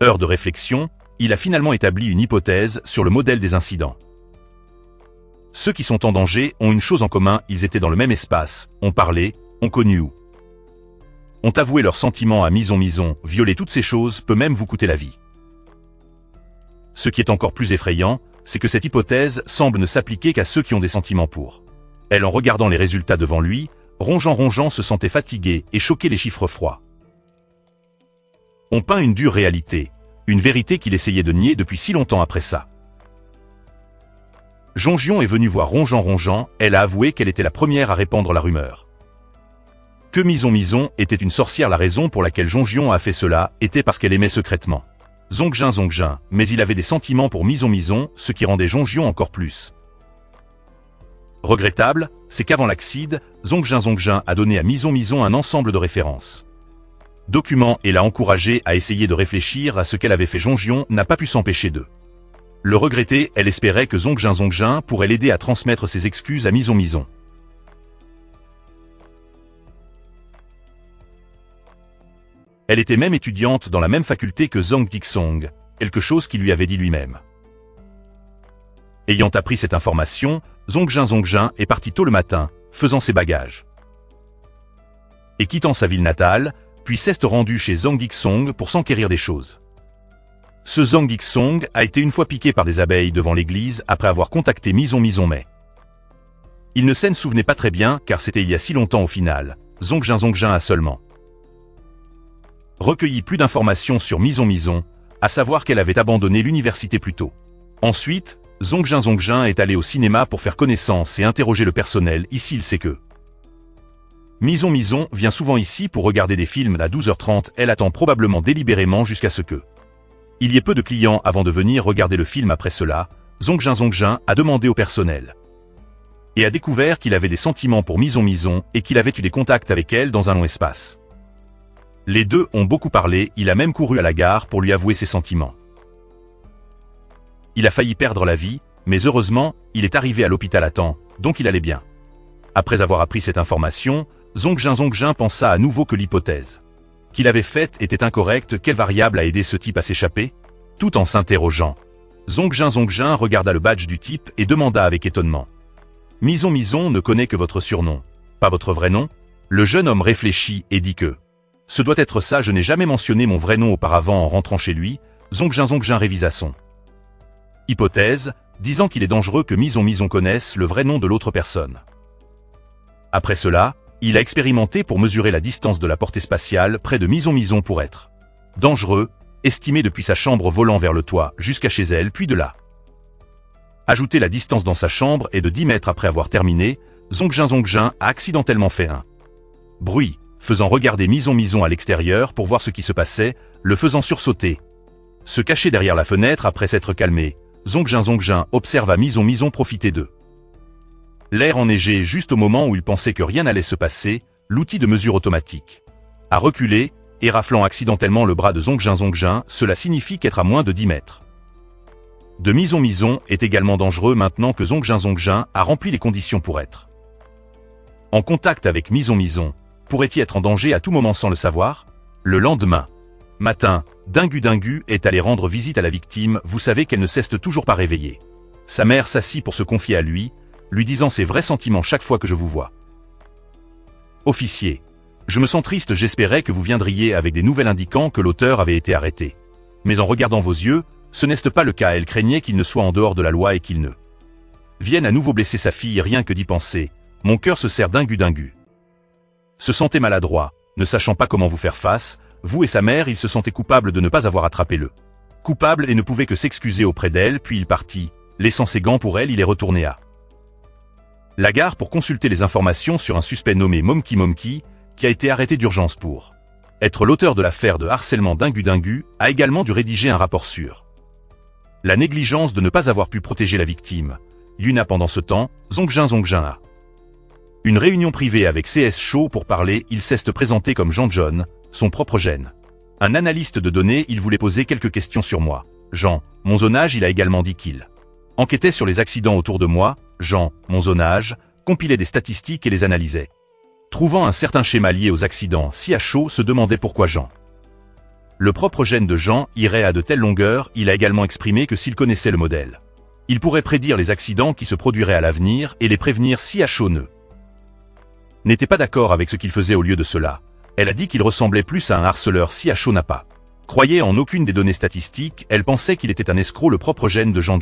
heures de réflexion, il a finalement établi une hypothèse sur le modèle des incidents. Ceux qui sont en danger ont une chose en commun, ils étaient dans le même espace, ont parlé, ont connu ou ont avoué leurs sentiments à Mison. Violer toutes ces choses peut même vous coûter la vie. Ce qui est encore plus effrayant, c'est que cette hypothèse semble ne s'appliquer qu'à ceux qui ont des sentiments pour elle. En regardant les résultats devant lui, Rongeant se sentait fatigué et choqué. Les chiffres froids ont peint une dure réalité, une vérité qu'il essayait de nier depuis si longtemps. Après ça, Jongion est venu voir Rongeant. Elle a avoué qu'elle était la première à répandre la rumeur que Mison était une sorcière. La raison pour laquelle Jongion a fait cela était parce qu'elle aimait secrètement Zongjin, mais il avait des sentiments pour Mison, ce qui rendait Jongion encore plus regrettable. C'est qu'avant l'accident, Zongjin a donné à Mison un ensemble de références, documents et l'a encouragé à essayer de réfléchir à ce qu'elle avait fait. Jongion n'a pas pu s'empêcher de le regretter. Elle espérait que Zongjin pourrait l'aider à transmettre ses excuses à Mison. Elle était même étudiante dans la même faculté que Zhang Dixong, quelque chose qu'il lui avait dit lui-même. Ayant appris cette information, Zongjin est parti tôt le matin, faisant ses bagages et quittant sa ville natale, puis s'est rendu chez Zhang Dixong pour s'enquérir des choses. Ce Zhang Dixong a été une fois piqué par des abeilles devant l'église après avoir contacté Mison, mais il ne s'en souvenait pas très bien car c'était il y a si longtemps. Au final, Zongjin a seulement recueilli plus d'informations sur Mison, à savoir qu'elle avait abandonné l'université plus tôt. Ensuite, Zongjin est allé au cinéma pour faire connaissance et interroger le personnel. Ici il sait que Mison vient souvent ici pour regarder des films à 12h30. Elle attend probablement délibérément jusqu'à ce que il y ait peu de clients avant de venir regarder le film. Après cela, Zongjin a demandé au personnel et a découvert qu'il avait des sentiments pour Mison et qu'il avait eu des contacts avec elle dans un long espace. Les deux ont beaucoup parlé, il a même couru à la gare pour lui avouer ses sentiments. Il a failli perdre la vie, mais heureusement, il est arrivé à l'hôpital à temps, donc il allait bien. Après avoir appris cette information, Zongjin pensa à nouveau que l'hypothèse qu'il avait faite était incorrecte, quelle variable a aidé ce type à s'échapper? Tout en s'interrogeant, Zongjin regarda le badge du type et demanda avec étonnement. Mison ne connaît que votre surnom, pas votre vrai nom? Le jeune homme réfléchit et dit que ce doit être ça, je n'ai jamais mentionné mon vrai nom auparavant en rentrant chez lui. Zongjin révisa son hypothèse, disant qu'il est dangereux que Mison connaisse le vrai nom de l'autre personne. Après cela, il a expérimenté pour mesurer la distance de la portée spatiale près de Mison pour être dangereux, estimé depuis sa chambre volant vers le toit jusqu'à chez elle, puis de là. Ajouter la distance dans sa chambre et de 10 mètres après avoir terminé, Zongjin a accidentellement fait un bruit, faisant regarder Mison à l'extérieur pour voir ce qui se passait, le faisant sursauter. Se cacher derrière la fenêtre après s'être calmé, Zongjin observa Mison profiter d'eux. L'air enneigé juste au moment où il pensait que rien n'allait se passer, l'outil de mesure automatique a reculé, et raflant accidentellement le bras de Zongjin, cela signifie qu'être à moins de 10 mètres de Mison est également dangereux maintenant que Zongjin a rempli les conditions pour être en contact avec Mison. Pourrait-il être en danger à tout moment sans le savoir? Le lendemain matin, Dingu est allé rendre visite à la victime, vous savez qu'elle ne cesse toujours pas réveillée. Sa mère s'assit pour se confier à lui disant ses vrais sentiments chaque fois que je vous vois. Officier, je me sens triste, j'espérais que vous viendriez avec des nouvelles indiquant que l'auteur avait été arrêté. Mais en regardant vos yeux, ce n'est pas le cas, elle craignait qu'il ne soit en dehors de la loi et qu'il ne vienne à nouveau blesser sa fille, rien que d'y penser. Mon cœur se serre. Dingu se sentait maladroit, ne sachant pas comment vous faire face, vous et sa mère, il se sentait coupable de ne pas avoir attrapé le coupable et ne pouvait que s'excuser auprès d'elle, puis il partit, laissant ses gants pour elle, il est retourné à la gare pour consulter les informations sur un suspect nommé Monkey, qui a été arrêté d'urgence pour être l'auteur de l'affaire de harcèlement. Dingu a également dû rédiger un rapport sur la négligence de ne pas avoir pu protéger la victime. Yuna pendant ce temps, Zongjin a une réunion privée avec CS Shaw pour parler, il s'est présenté comme Jean, son propre gène. Un analyste de données, il voulait poser quelques questions sur moi. Jean, mon zonage, il a également dit qu'il enquêtait sur les accidents autour de moi. Jean, mon zonage, compilait des statistiques et les analysait. Trouvant un certain schéma lié aux accidents, CHO se demandait pourquoi Jean. Le propre gène de Jean irait à de telles longueurs, il a également exprimé que s'il connaissait le modèle, il pourrait prédire les accidents qui se produiraient à l'avenir et les prévenir. CHO n'était pas d'accord avec ce qu'il faisait au lieu de cela. Elle a dit qu'il ressemblait plus à un harceleur. CHO n'a pas croyait en aucune des données statistiques, elle pensait qu'il était un escroc. Le propre gène de Jean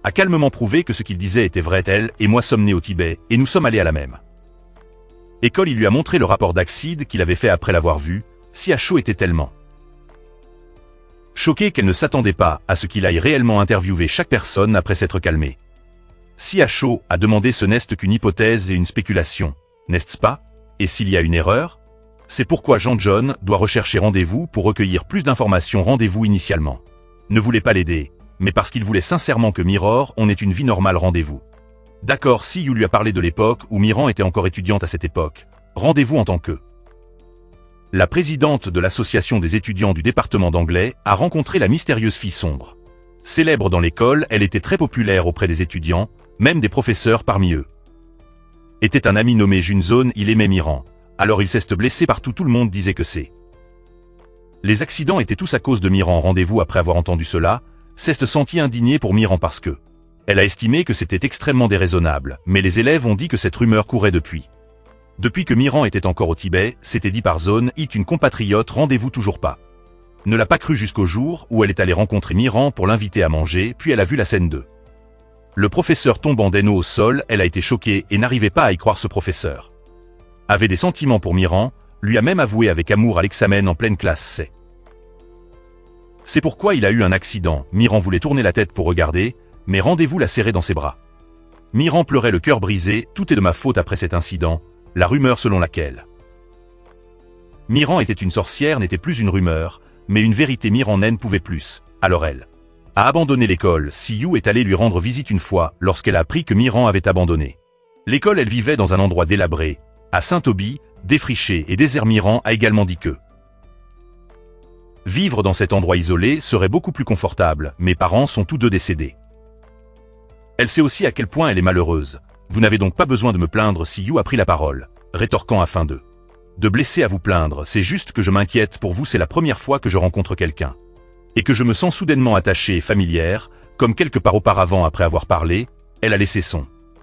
a calmement prouvé que ce qu'il disait était vrai. Elle et moi sommes nés au Tibet, et nous sommes allés à la même école. Il lui a montré le rapport d'acide qu'il avait fait après l'avoir vu. CHO était tellement choquée qu'elle ne s'attendait pas à ce qu'il aille réellement interviewer chaque personne après s'être calmé. CHO a demandé ce n'est qu'une hypothèse et une spéculation, n'est-ce pas? Et s'il y a une erreur? C'est pourquoi Jean doit rechercher rendez-vous pour recueillir plus d'informations. Rendez-vous initialement ne voulait pas l'aider, mais parce qu'il voulait sincèrement que Mirror on ait une vie normale. Rendez-vous. D'accord, si You lui a parlé de l'époque où Miran était encore étudiante à cette époque. Rendez-vous en tant que la présidente de l'association des étudiants du département d'anglais a rencontré la mystérieuse fille sombre. Célèbre dans l'école, elle était très populaire auprès des étudiants, même des professeurs parmi eux. Était un ami nommé Junzone, il aimait Miran. Alors il s'est blessé partout, tout le monde disait que c'est. Les accidents étaient tous à cause de Miran. Rendez-vous après avoir entendu cela, s'est senti indigné pour Miran parce que elle a estimé que c'était extrêmement déraisonnable, mais les élèves ont dit que cette rumeur courait depuis que Miran était encore au Tibet, c'était dit par Zone It, une compatriote. Rendez-vous toujours pas. Ne l'a pas cru jusqu'au jour où elle est allée rencontrer Miran pour l'inviter à manger, puis elle a vu la scène 2. Le professeur tombe en déno au sol, elle a été choquée et n'arrivait pas à y croire. Ce professeur avait des sentiments pour Miran, lui a même avoué avec amour à l'examen en pleine classe C. C'est pourquoi il a eu un accident. Miran voulait tourner la tête pour regarder, mais rendez-vous l'a serré dans ses bras. Miran pleurait le cœur brisé, tout est de ma faute après cet incident, la rumeur selon laquelle Miran était une sorcière n'était plus une rumeur, mais une vérité. Miran ne pouvait plus, alors elle a abandonné l'école. Siyu est allée lui rendre visite une fois, lorsqu'elle a appris que Miran avait abandonné l'école. Elle vivait dans un endroit délabré, à Saint-Toby, défriché et désert. Miran a également dit que vivre dans cet endroit isolé serait beaucoup plus confortable. Mes parents sont tous deux décédés. Elle sait aussi à quel point elle est malheureuse. Vous n'avez donc pas besoin de me plaindre. Siyu a pris la parole, rétorquant afin de de blessé à vous plaindre, c'est juste que je m'inquiète pour vous, c'est la première fois que je rencontre quelqu'un. Et que je me sens soudainement attachée et familière, comme quelque part auparavant après avoir parlé, elle a laissé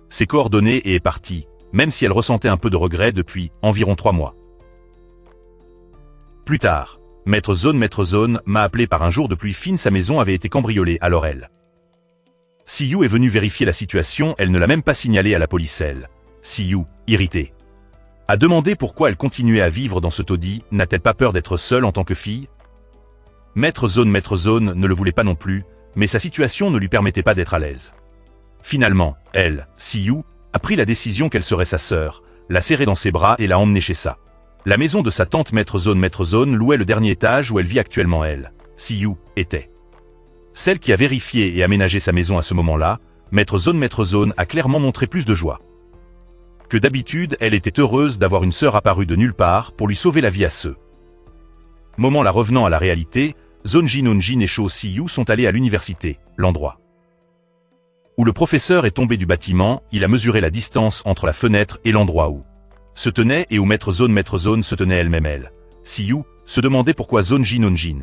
ses coordonnées et est partie, même si elle ressentait un peu de regret depuis environ 3 mois. Plus tard, Maître Zone m'a appelé par un jour de pluie fine, sa maison avait été cambriolée, alors elle. Siyu est venue vérifier la situation, elle ne l'a même pas signalé à la police, elle. Siyu, irritée, a demandé pourquoi elle continuait à vivre dans ce taudis, n'a-t-elle pas peur d'être seule en tant que fille? Maître Zone ne le voulait pas non plus, mais sa situation ne lui permettait pas d'être à l'aise. Finalement, elle, Siyu, a pris la décision qu'elle serait sa sœur, l'a serrée dans ses bras et l'a emmenée chez la maison de sa tante. Maître Zone louait le dernier étage où elle vit actuellement. Elle, Siyu, était celle qui a vérifié et aménagé sa maison à ce moment-là. Maître Zone a clairement montré plus de joie que d'habitude, elle était heureuse d'avoir une sœur apparue de nulle part pour lui sauver la vie à ce moment. La revenant à la réalité, Zonjin Onjin et Sho Siyu sont allés à l'université, l'endroit où le professeur est tombé du bâtiment. Il a mesuré la distance entre la fenêtre et l'endroit où se tenait et où Maître Zone se tenait elle-même. Elle, Siyu, se demandait pourquoi Zonjin Onjin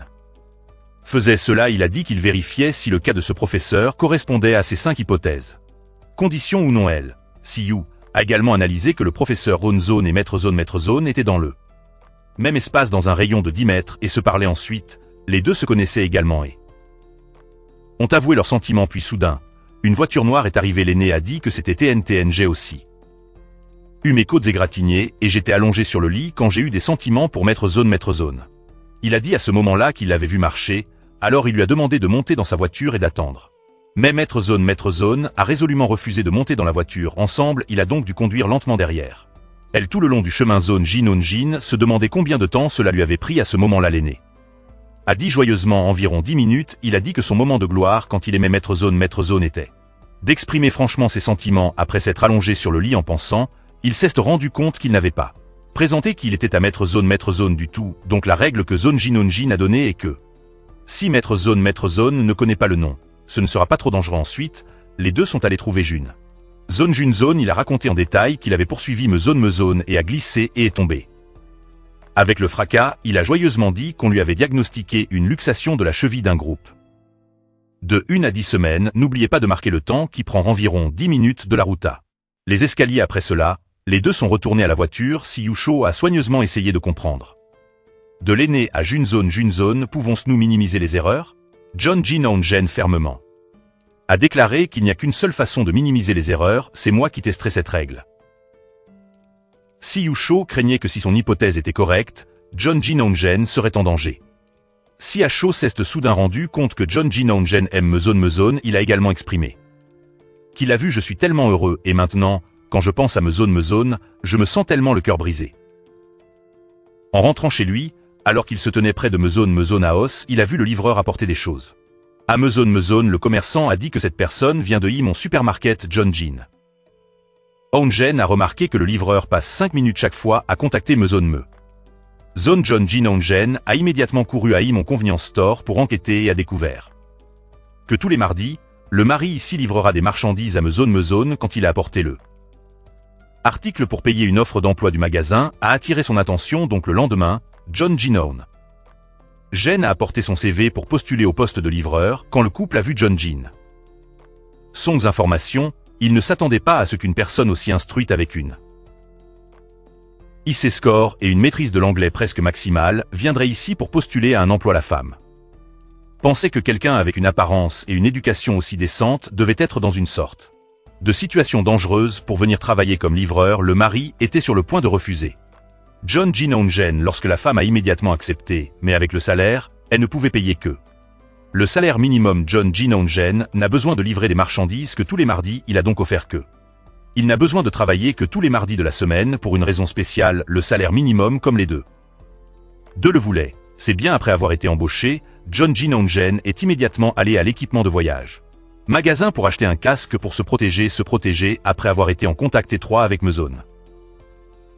faisait cela. Il a dit qu'il vérifiait si le cas de ce professeur correspondait à ces 5 hypothèses. Condition ou non, elle, Siyu, a également analysé que le professeur Ronzone et Maître Zone étaient dans le même espace dans un rayon de 10 mètres et se parlaient ensuite. Les deux se connaissaient également et ont avoué leurs sentiments. Puis soudain, une voiture noire est arrivée. L'aîné a dit que c'était TNTN. J'ai aussi eu mes côtes égratignées et j'étais allongé sur le lit quand j'ai eu des sentiments pour Maître Zone. Il a dit à ce moment-là qu'il l'avait vu marcher, alors il lui a demandé de monter dans sa voiture et d'attendre. Mais Maître Zone a résolument refusé de monter dans la voiture. Ensemble, il a donc dû conduire lentement derrière elle tout le long du chemin. Zonjin Onjin se demandait combien de temps cela lui avait pris à ce moment-là. L'aîné a dit joyeusement environ 10 minutes. Il a dit que son moment de gloire quand il aimait Maître Zone était d'exprimer franchement ses sentiments. Après s'être allongé sur le lit en pensant, il s'est rendu compte qu'il n'avait pas présenté qu'il était à Maître Zone du tout. Donc la règle que Zonjin Onjin a donnée est que si Maître Zone ne connaît pas le nom, ce ne sera pas trop dangereux. Ensuite, les deux sont allés trouver Zonjin. Il a raconté en détail qu'il avait poursuivi Mezone et a glissé et est tombé. Avec le fracas, il a joyeusement dit qu'on lui avait diagnostiqué une luxation de la cheville d'un groupe de 1 à 10 semaines. N'oubliez pas de marquer le temps qui prend environ 10 minutes de la route à les escaliers. Après cela, les deux sont retournés à la voiture. Siyu Sho a soigneusement essayé de comprendre. De l'aîné à Junzone, pouvons-nous minimiser les erreurs? Zonjin Onjin fermement a déclaré qu'il n'y a qu'une seule façon de minimiser les erreurs, c'est moi qui testerai cette règle. Siyu Sho craignait que si son hypothèse était correcte, Zonjin Onjin serait en danger. Si Sho s'est soudain rendu compte que Zonjin Onjin aime Mezone, il a également exprimé qu'il a vu. Je suis tellement heureux et maintenant, quand je pense à Mezone, je me sens tellement le cœur brisé. En rentrant chez lui, alors qu'il se tenait près de Mezone House, il a vu le livreur apporter des choses. À Mezone, le commerçant a dit que cette personne vient de mon supermarket. Zonjin Onjin a remarqué que le livreur passe 5 minutes chaque fois à contacter Zonjin Onjin a immédiatement couru à mon convenience store pour enquêter et a découvert que tous les mardis, le mari ici livrera des marchandises à Mezone quand il a apporté le article pour payer une offre d'emploi du magasin a attiré son attention. Donc le lendemain, Zonjin Onjin a apporté son CV pour postuler au poste de livreur quand le couple a vu Zonjin. Sans information, il ne s'attendait pas à ce qu'une personne aussi instruite avec une IC score et une maîtrise de l'anglais presque maximale viendrait ici pour postuler à un emploi. La femme pensait que quelqu'un avec une apparence et une éducation aussi décente devait être dans une sorte de situation dangereuse pour venir travailler comme livreur. Le mari était sur le point de refuser Zonjin Onjin lorsque la femme a immédiatement accepté, mais avec le salaire, elle ne pouvait payer que le salaire minimum. Zonjin Onjin n'a besoin de livrer des marchandises que tous les mardis. Il a donc offert que il n'a besoin de travailler que tous les mardis de la semaine pour une raison spéciale, le salaire minimum comme les deux le voulaient. C'est bien après avoir été embauché, Zonjin Onjin est immédiatement allé à l'équipement de voyage magasin pour acheter un casque pour se protéger après avoir été en contact étroit avec Mezone.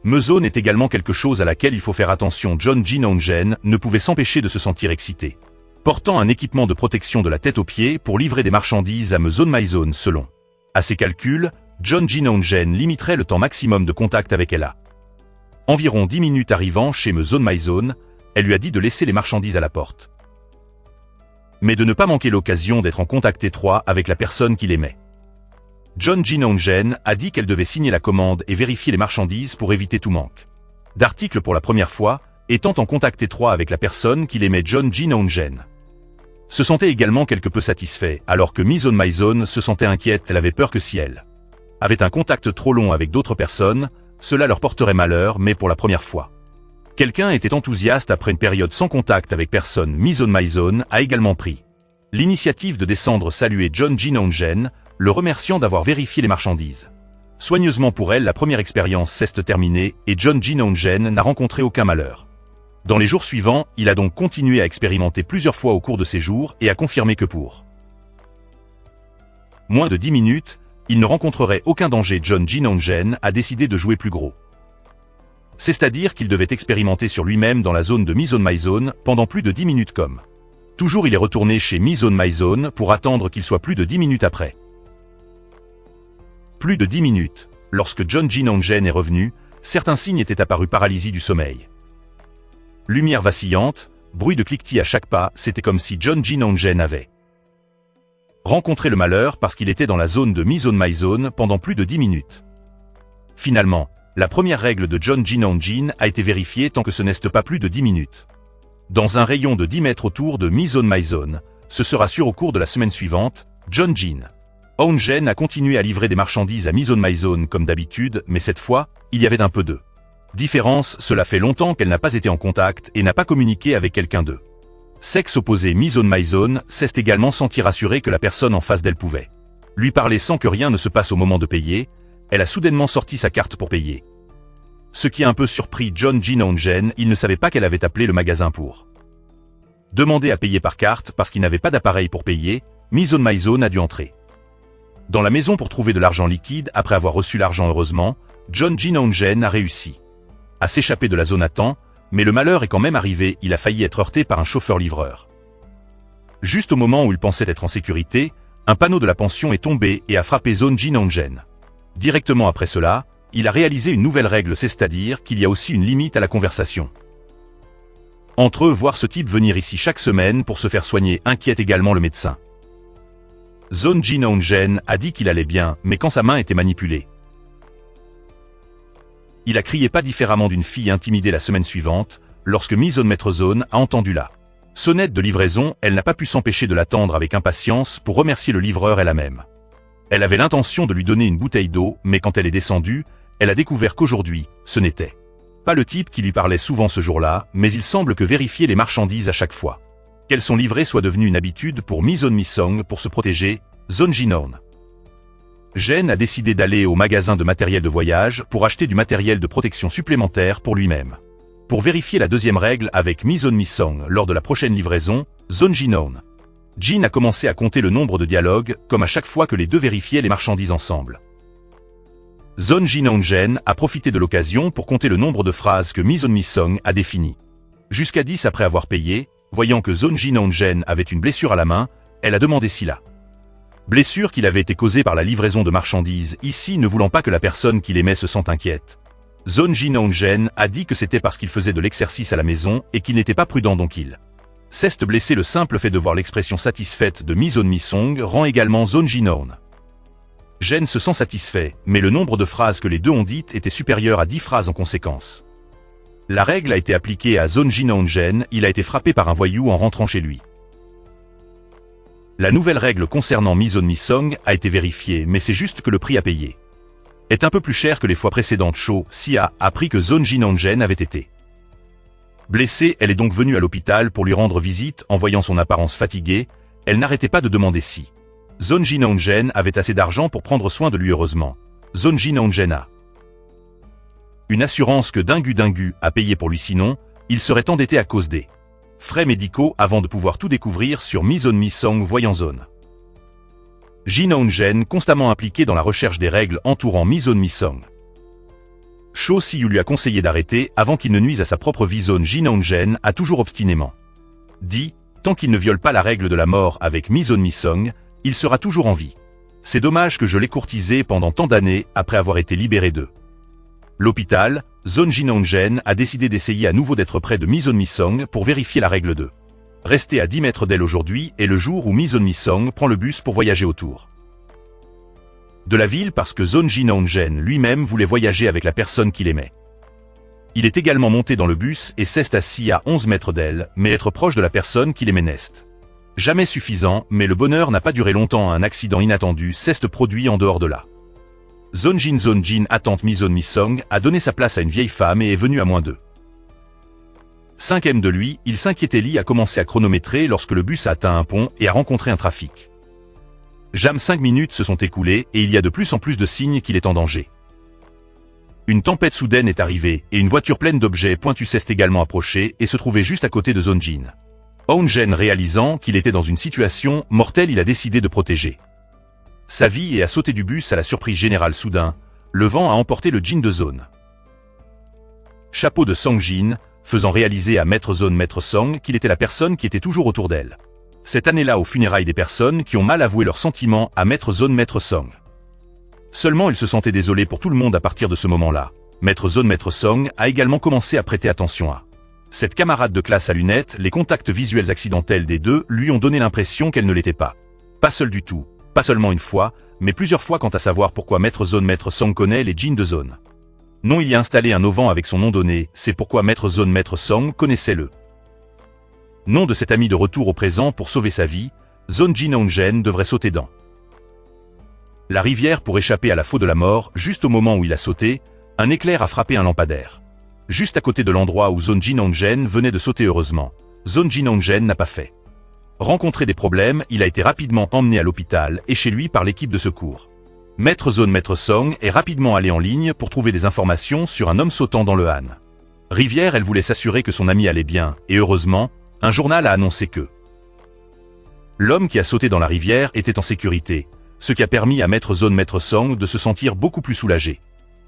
Mezone est également quelque chose à laquelle il faut faire attention. Zonjin Onjin ne pouvait s'empêcher de se sentir excité, portant un équipement de protection de la tête aux pieds pour livrer des marchandises à Mezone. Selon à ses calculs, Zonjin Onjin limiterait le temps maximum de contact avec elle. Environ 10 minutes arrivant chez Me Zone My Zone, elle lui a dit de laisser les marchandises à la porte. Mais de ne pas manquer l'occasion d'être en contact étroit avec la personne qu'il aimait. John Jin Onjen a dit qu'elle devait signer la commande et vérifier les marchandises pour éviter tout manque d'articles pour la première fois, étant en contact étroit avec la personne qu'il aimait. John Jin Onjen se sentait également quelque peu satisfait, alors que Me Zone My Zone se sentait inquiète. Elle avait peur que si elle avait un contact trop long avec d'autres personnes, cela leur porterait malheur. Mais pour la première fois, quelqu'un était enthousiaste après une période sans contact avec personne. Me Zone My Zone a également pris l'initiative de descendre saluer John Jin Onjen, le remerciant d'avoir vérifié les marchandises. Soigneusement pour elle, la première expérience s'est terminée et John Jin Onjen n'a rencontré aucun malheur. Dans les jours suivants, il a donc continué à expérimenter plusieurs fois au cours de ses jours et a confirmé que pour moins de 10 minutes, il ne rencontrerait aucun danger. John Jin Onjen a décidé de jouer plus gros. C'est-à-dire qu'il devait expérimenter sur lui-même dans la zone de Me Zone My Zone pendant plus de 10 minutes comme. Toujours il est retourné chez Me Zone My Zone pour attendre qu'il soit plus de 10 minutes après. Plus de 10 minutes. Lorsque John Jin Onjen est revenu, certains signes étaient apparus: paralysie du sommeil, lumière vacillante, bruit de cliquetis à chaque pas. C'était comme si John Jin Onjen avait rencontré le malheur parce qu'il était dans la zone de Me Zone My Zone pendant plus de 10 minutes. Finalement, la première règle de John Jin Onjen a été vérifiée tant que ce n'est pas plus de 10 minutes. Dans un rayon de 10 mètres autour de Me Zone My Zone, ce sera sûr. Au cours de la semaine suivante, John Jin Onjen a continué à livrer des marchandises à Me Zone My Zone comme d'habitude, mais cette fois, il y avait un peu de différence. Cela fait longtemps qu'elle n'a pas été en contact et n'a pas communiqué avec quelqu'un de sexe opposé. Me Zone My Zone s'est également senti rassurée que la personne en face d'elle pouvait lui parler sans que rien ne se passe au moment de payer. Elle a soudainement sorti sa carte pour payer. Ce qui a un peu surpris John Jin Onjen, il ne savait pas qu'elle avait appelé le magasin pour demander à payer par carte parce qu'il n'avait pas d'appareil pour payer. Me Zone My Zone a dû entrer dans la maison pour trouver de l'argent liquide. Après avoir reçu l'argent, heureusement, John Jin Onjen a réussi à s'échapper de la zone à temps, mais le malheur est quand même arrivé. Il a failli être heurté par un chauffeur-livreur. Juste au moment où il pensait être en sécurité, un panneau de la pension est tombé et a frappé John Jin Onjen. Directement après cela, il a réalisé une nouvelle règle, c'est-à-dire qu'il y a aussi une limite à la conversation entre eux. Voir ce type venir ici chaque semaine pour se faire soigner inquiète également le médecin. John Jin Onjen a dit qu'il allait bien, mais quand sa main était manipulée, il a crié pas différemment d'une fille intimidée. La semaine suivante, lorsque Me Zone Maître Zone a entendu la sonnette de livraison, elle n'a pas pu s'empêcher de l'attendre avec impatience pour remercier le livreur elle-même. Elle avait l'intention de lui donner une bouteille d'eau, mais quand elle est descendue, elle a découvert qu'aujourd'hui, ce n'était pas le type qui lui parlait souvent ce jour-là, mais il semble que vérifier les marchandises à chaque fois qu'elles sont livrées soit devenu une habitude pour Me Zone My Song. Pour se protéger, John Jin Onjen a décidé d'aller au magasin de matériel de voyage pour acheter du matériel de protection supplémentaire pour lui-même. Pour vérifier la deuxième règle avec Me Zone My Song lors de la prochaine livraison, John Jin Onjen a commencé à compter le nombre de dialogues, comme à chaque fois que les deux vérifiaient les marchandises ensemble. John Jin Onjen a profité de l'occasion pour compter le nombre de phrases que Me Zone My Song a définies. Jusqu'à 10 après avoir payé. Voyant que John Jin Onjen avait une blessure à la main, elle a demandé si la blessure qu'il avait été causée par la livraison de marchandises ici, ne voulant pas que la personne qu'il aimait se sente inquiète. John Jin Onjen a dit que c'était parce qu'il faisait de l'exercice à la maison et qu'il n'était pas prudent, donc il s'est blessé. Le simple fait de voir l'expression satisfaite de Me Zone My Song rend également John Jin Onjen se sent satisfait, mais le nombre de phrases que les deux ont dites était supérieur à 10 phrases en conséquence. La règle a été appliquée à John Jin Onjen, il a été frappé par un voyou en rentrant chez lui. La nouvelle règle concernant Me Zone My Song a été vérifiée, mais c'est juste que le prix à payer est un peu plus cher que les fois précédentes. Cho Sia a appris que John Jin Onjen avait été blessée. Elle est donc venue à l'hôpital pour lui rendre visite. En voyant son apparence fatiguée, elle n'arrêtait pas de demander si John Jin Onjen avait assez d'argent pour prendre soin de lui. Heureusement, John Jin Onjen a une assurance que Dingu a payé pour lui, sinon, il serait endetté à cause des frais médicaux avant de pouvoir tout découvrir sur Me Zone My Song. Voyant John Jin Onjen constamment impliqué dans la recherche des règles entourant Me Zone My Song. Cho Siyu lui a conseillé d'arrêter avant qu'il ne nuise à sa propre vie. John Jin Onjen a toujours obstinément dit, tant qu'il ne viole pas la règle de la mort avec Me Zone My Song, il sera toujours en vie. C'est dommage que je l'ai courtisé pendant tant d'années après avoir été libéré d'eux. L'hôpital, Zone Jinongen a décidé d'essayer à nouveau d'être près de Mi-zone Mi-song pour vérifier la règle 2. Rester à 10 mètres d'elle aujourd'hui est le jour où Mi-zone Mi-song prend le bus pour voyager autour de la ville parce que Zone Jinongen lui-même voulait voyager avec la personne qu'il aimait. Il est également monté dans le bus et s'est assis à 11 mètres d'elle, mais être proche de la personne qu'il aimait n'est jamais suffisant, mais le bonheur n'a pas duré longtemps. Un accident inattendu s'est produit en dehors de là. Zone Jin attente Mi-zone Mi-song a donné sa place à une vieille femme et est venue à moins de 5 m de lui. Il s'inquiétait. Lee a commencé à chronométrer lorsque le bus a atteint un pont et a rencontré un trafic. Jam 5 minutes se sont écoulées et il y a de plus en plus de signes qu'il est en danger. Une tempête soudaine est arrivée et une voiture pleine d'objets pointus s'est également approchée et se trouvait juste à côté de Zone Jin. Ongen réalisant qu'il était dans une situation mortelle, il a décidé de protéger sa vie et a sauté du bus à la surprise générale. Soudain, le vent a emporté le Jin de Zone. Chapeau de Song Jin, faisant réaliser à Maître Song qu'il était la personne qui était toujours autour d'elle. Cette année-là aux funérailles des personnes qui ont mal avoué leurs sentiments à Maître Song. Seulement il se sentait désolé pour tout le monde à partir de ce moment-là. Maître Song a également commencé à prêter attention à cette camarade de classe à lunettes. Les contacts visuels accidentels des deux lui ont donné l'impression qu'elle ne l'était pas. Pas seule du tout, pas seulement une fois, mais plusieurs fois. Quant à savoir pourquoi Maître Song connaît les Jin de Zone. Non, il y a installé un auvent avec son nom donné, c'est pourquoi Maître Song connaissait le nom de cet ami. De retour au présent pour sauver sa vie, Zone Jinongen devrait sauter dans la rivière pour échapper à la faux de la mort. Juste au moment où il a sauté, un éclair a frappé un lampadaire. Juste à côté de l'endroit où Zone Jinongen venait de sauter. Heureusement, Zone Jinongen n'a pas fait rencontrer des problèmes. Il a été rapidement emmené à l'hôpital et chez lui par l'équipe de secours. Maître Song est rapidement allé en ligne pour trouver des informations sur un homme sautant dans le Han rivière. Elle voulait s'assurer que son ami allait bien et heureusement, un journal a annoncé que l'homme qui a sauté dans la rivière était en sécurité, ce qui a permis à Maître Song de se sentir beaucoup plus soulagé.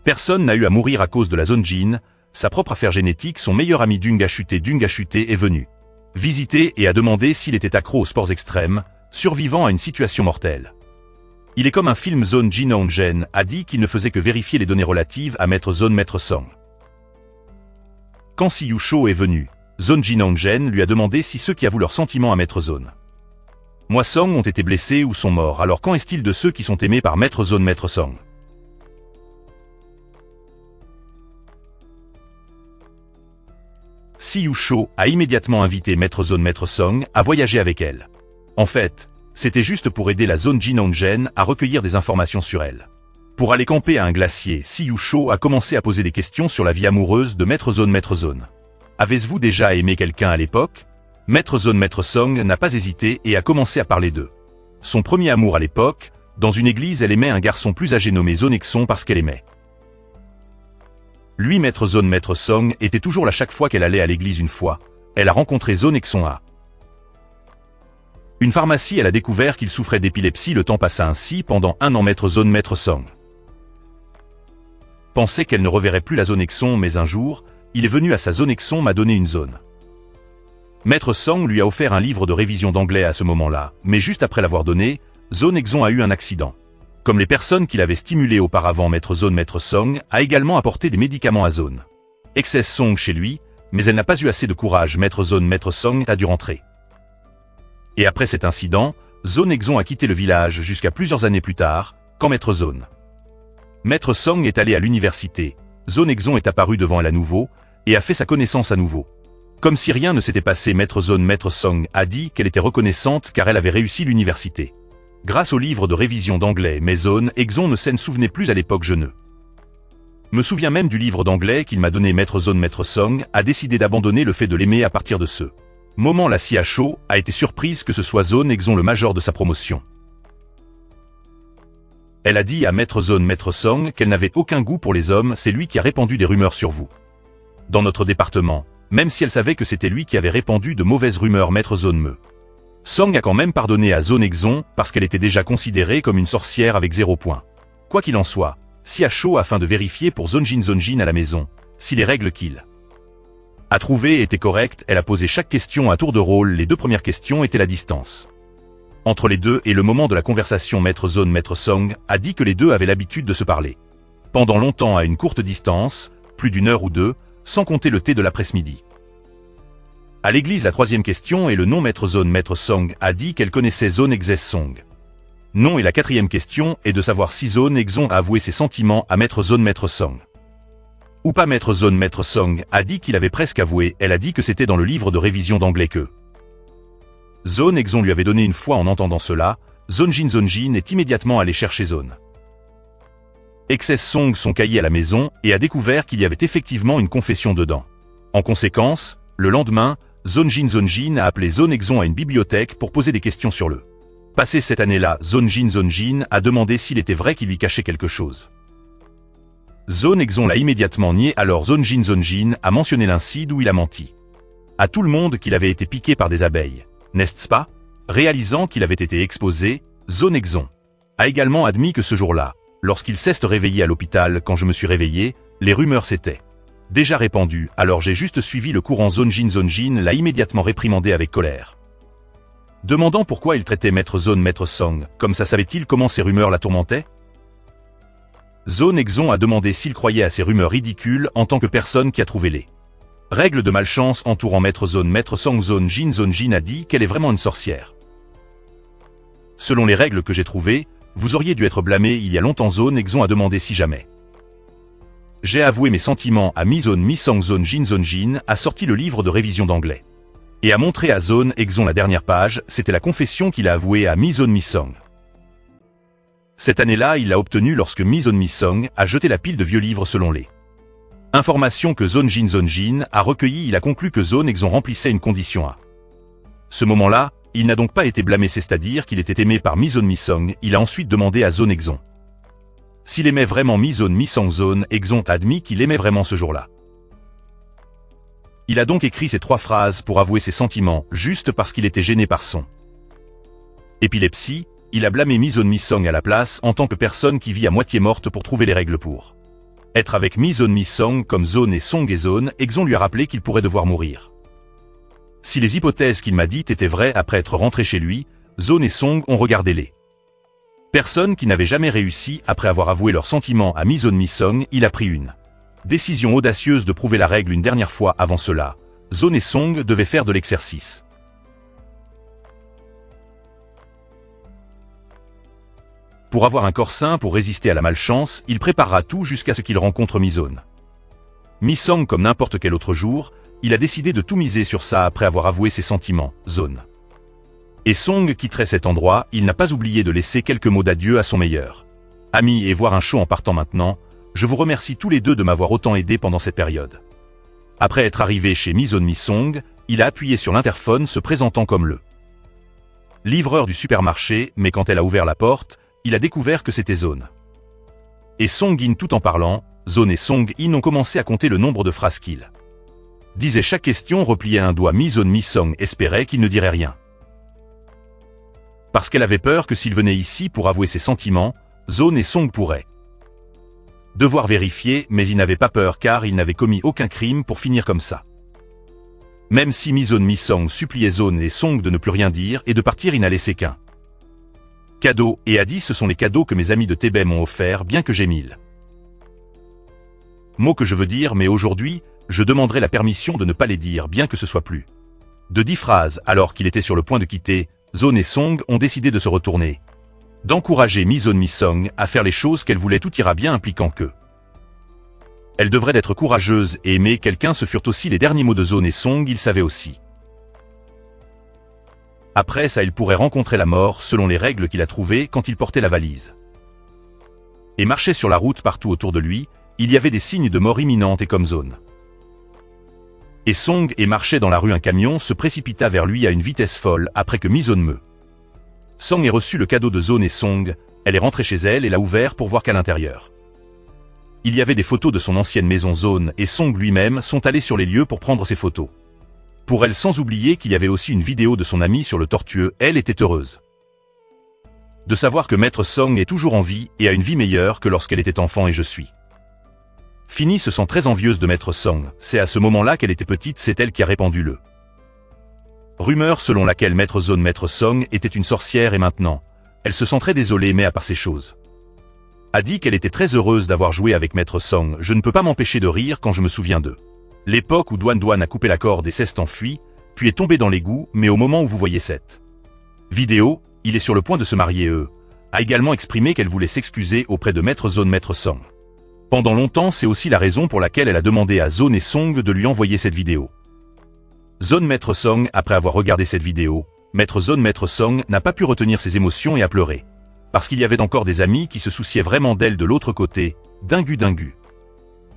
Personne n'a eu à mourir à cause de la Zone Jin, sa propre affaire génétique. Son meilleur ami Dung Chuté est venu visiter et a demandé s'il était accro aux sports extrêmes, survivant à une situation mortelle. Il est comme un film. Zone Jinongen a dit qu'il ne faisait que vérifier les données relatives à Maître Song. Quand Si Yusho est venu, Zone Jinongen lui a demandé si ceux qui avouent leurs sentiments à Maître Song ont été blessés ou sont morts. Alors qu'en est-il de ceux qui sont aimés par Maître Song? Si Yusho a immédiatement invité Maître Song à voyager avec elle. En fait, c'était juste pour aider la Zone Jinongen à recueillir des informations sur elle. Pour aller camper à un glacier, Si Yusho a commencé à poser des questions sur la vie amoureuse de Maître Zone. Avez-vous déjà aimé quelqu'un à l'époque? Maître Song n'a pas hésité et a commencé à parler d'eux. Son premier amour à l'époque, dans une église, elle aimait un garçon plus âgé nommé Zonexon parce qu'elle aimait lui. Maître Song était toujours là chaque fois qu'elle allait à l'église. Une fois, elle a rencontré Zonexon à une pharmacie. Elle a découvert qu'il souffrait d'épilepsie. Le temps passa ainsi pendant un an. Maître Song pensait qu'elle ne reverrait plus la Zonexon, mais un jour, il est venu à sa Zonexon m'a donné une zone. Maître Song lui a offert un livre de révision d'anglais à ce moment-là, mais juste après l'avoir donné, Zonexon a eu un accident. Comme les personnes qui l'avaient stimulé auparavant, Maître Song a également apporté des médicaments à Zone Excess Song chez lui, mais elle n'a pas eu assez de courage. Maître Song a dû rentrer. Et après cet incident, Zonexon a quitté le village jusqu'à plusieurs années plus tard, quand Maître Song est allé à l'université. Zonexon est apparu devant elle à nouveau, et a fait sa connaissance à nouveau. Comme si rien ne s'était passé, Maître Song a dit qu'elle était reconnaissante car elle avait réussi l'université. Grâce au livre de révision d'anglais, mais Zonexon ne s'en souvenait plus à l'époque. Je ne me souviens même du livre d'anglais qu'il m'a donné. Maître Song a décidé d'abandonner le fait de l'aimer à partir de ce moment. La CHO a été surprise que ce soit Zonexon le major de sa promotion. Elle a dit à Maître Song qu'elle n'avait aucun goût pour les hommes. C'est lui qui a répandu des rumeurs sur vous dans notre département, même si elle savait que c'était lui qui avait répandu de mauvaises rumeurs. Maître Song a quand même pardonné à Zonexon parce qu'elle était déjà considérée comme une sorcière avec 0 point. Quoi qu'il en soit, CHO afin de vérifier pour Zone Jin à la maison si les règles qu'il a trouvées étaient correctes. Elle a posé chaque question à tour de rôle. Les 2 premières questions étaient la distance entre les deux et le moment de la conversation. Maître Song a dit que les deux avaient l'habitude de se parler pendant longtemps à une courte distance, plus d'une heure ou deux, sans compter le thé de l'après-midi. À l'église, la troisième question est le nom. Maître Song a dit qu'elle connaissait Zone Exes Song. Non, et la quatrième question est de savoir si Zone Exon a avoué ses sentiments à Maître Song. Ou pas. Maître Song a dit qu'il avait presque avoué. Elle a dit que c'était dans le livre de révision d'anglais que Zone Exon lui avait donné une fois. En entendant cela, Zonjin est immédiatement allé chercher Zone Exes Song son cahier à la maison et a découvert qu'il y avait effectivement une confession dedans. En conséquence, le lendemain, Zonjin a appelé Zone Exon à une bibliothèque pour poser des questions sur le passé. Cette année-là, Zonjin a demandé s'il était vrai qu'il lui cachait quelque chose. Zone Exon l'a immédiatement nié. Alors Zonjin a mentionné l'incide où il a menti à tout le monde qu'il avait été piqué par des abeilles, n'est-ce pas? Réalisant qu'il avait été exposé, Zone Exon a également admis que ce jour-là, lorsqu'il s'est réveillé à l'hôpital, quand je me suis réveillé, les rumeurs s'étaient déjà répandues, alors j'ai juste suivi le courant. Zonjin l'a immédiatement réprimandé avec colère, demandant pourquoi il traitait Maître Song comme ça. Savait-il comment ces rumeurs la tourmentaient? Zone Exon a demandé s'il croyait à ces rumeurs ridicules en tant que personne qui a trouvé les règles de malchance entourant Maître Song. Zonjin a dit qu'elle est vraiment une sorcière. Selon les règles que j'ai trouvées, vous auriez dû être blâmé il y a longtemps. Zone Exon a demandé si jamais j'ai avoué mes sentiments à Song. Zonjin a sorti le livre de révision d'anglais et a montré à Zone Exon la dernière page. C'était la confession qu'il a avouée à Song. Cette année-là, il l'a obtenue lorsque Song a jeté la pile de vieux livres. Selon les informations que Zonjin a recueillies, il a conclu que Zone Exon remplissait une condition à ce moment-là. Il n'a donc pas été blâmé, c'est-à-dire qu'il était aimé par Song. Il a ensuite demandé à Zone Exon s'il aimait vraiment Song. Zone Exon a admis qu'il aimait vraiment ce jour-là. Il a donc écrit ces 3 phrases pour avouer ses sentiments, juste parce qu'il était gêné par son épilepsie. Il a blâmé Song à la place en tant que personne qui vit à moitié morte pour trouver les règles pour être avec Song comme Zone et Song, et Zone Exon lui a rappelé qu'il pourrait devoir mourir si les hypothèses qu'il m'a dites étaient vraies. Après être rentré chez lui, Zone et Song ont regardé les personnes qui n'avaient jamais réussi. Après avoir avoué leurs sentiments à Song, il a pris une décision audacieuse de prouver la règle une dernière fois. Avant cela, Zone et Song devaient faire de l'exercice. Pour avoir un corps sain pour résister à la malchance, il préparera tout jusqu'à ce qu'il rencontre Song. Comme n'importe quel autre jour, il a décidé de tout miser sur ça. Après avoir avoué ses sentiments, Zone et Song quitterait cet endroit. Il n'a pas oublié de laisser quelques mots d'adieu à son meilleur ami et voir un show en partant. Maintenant, je vous remercie tous les deux de m'avoir autant aidé pendant cette période. Après être arrivé chez Song, il a appuyé sur l'interphone, se présentant comme le livreur du supermarché, mais quand elle a ouvert la porte, il a découvert que c'était Zone et Song-in. Tout en parlant, Zone et Song-in ont commencé à compter le nombre de phrases qu'il disait. Chaque question repliait un doigt. Song espérait qu'il ne dirait rien, parce qu'elle avait peur que s'il venait ici pour avouer ses sentiments, Zone et Song pourraient devoir vérifier, mais il n'avait pas peur car il n'avait commis aucun crime pour finir comme ça. Même si Song suppliait Zone et Song de ne plus rien dire et de partir, il n'a laissé qu'un cadeau et a dit: ce sont les cadeaux que mes amis de Tébé m'ont offerts, bien que j'ai 1000 mots que je veux dire, mais aujourd'hui, je demanderai la permission de ne pas les dire, bien que ce soit plus de 10 phrases. Alors qu'il était sur le point de quitter, Zone et Song ont décidé de se retourner, d'encourager Song à faire les choses qu'elle voulait. Tout ira bien, impliquant que elle devrait être courageuse et aimer quelqu'un. Ce furent aussi les derniers mots de Zone et Song. Ils savaient aussi. Après ça, il pourrait rencontrer la mort selon les règles qu'il a trouvées quand il portait la valise et marchait sur la route. Partout autour de lui, il y avait des signes de mort imminente, et comme Zone et Song et marchait dans la rue, un camion se précipita vers lui à une vitesse folle. Après que Song ait reçu le cadeau de Zone et Song, elle est rentrée chez elle et l'a ouvert pour voir qu'à l'intérieur il y avait des photos de son ancienne maison. Zone et Song lui-même sont allés sur les lieux pour prendre ces photos pour elle, sans oublier qu'il y avait aussi une vidéo de son ami sur le tortueux. Elle était heureuse de savoir que Maître Song est toujours en vie et a une vie meilleure que lorsqu'elle était enfant, et je suis Fini se sent très envieuse de Maître Song. C'est à ce moment-là qu'elle était petite, c'est elle qui a répandu le rumeur selon laquelle Maître Song était une sorcière, et maintenant, elle se sent très désolée, mais à part ces choses, a dit qu'elle était très heureuse d'avoir joué avec Maître Song. Je ne peux pas m'empêcher de rire quand je me souviens d'eux. L'époque où Duan Duan a coupé la corde et s'est enfui, puis est tombé dans l'égout, mais au moment où vous voyez cette vidéo, il est sur le point de se marier a également exprimé qu'elle voulait s'excuser auprès de Maître Zone Maître Song. Pendant longtemps, c'est aussi la raison pour laquelle elle a demandé à Zone et Song de lui envoyer cette vidéo. Zone Maître Song, après avoir regardé cette vidéo, Maître Zone Maître Song n'a pas pu retenir ses émotions et a pleuré. Parce qu'il y avait encore des amis qui se souciaient vraiment d'elle de l'autre côté. Dingu Dingu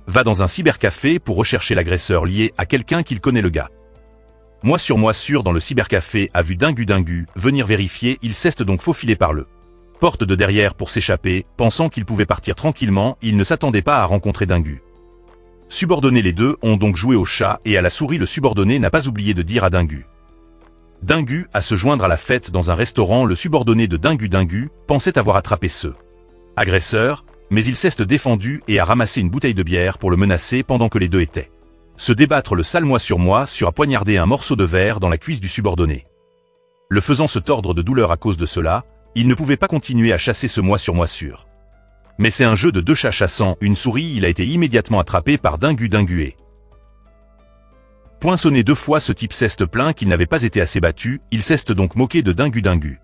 va dans un cybercafé pour rechercher l'agresseur lié à quelqu'un qu'il connaît. Le gars moi sûr dans le cybercafé a vu Dingu Dingu venir vérifier. Il s'est donc faufilé par le porte de derrière pour s'échapper, pensant qu'il pouvait partir tranquillement. Il ne s'attendait pas à rencontrer Dingu. Subordonnés, les deux ont donc joué au chat et à la souris. Le subordonné n'a pas oublié de dire à Dingu à se joindre à la fête dans un restaurant. Le subordonné de Dingu pensait avoir attrapé ce agresseur, mais il s'est défendu et a ramassé une bouteille de bière pour le menacer pendant que les deux étaient se débattre. Le sale moi sur a poignardé un morceau de verre dans la cuisse du subordonné, le faisant se tordre de douleur. À cause de cela, il ne pouvait pas continuer à chasser ce moi sur. Mais c'est un jeu de deux chats chassant une souris. Il a été immédiatement attrapé par Dingu et poinçonné 2 fois. Ce type s'est plaint qu'il n'avait pas été assez battu. Il s'est donc moqué de Dingu.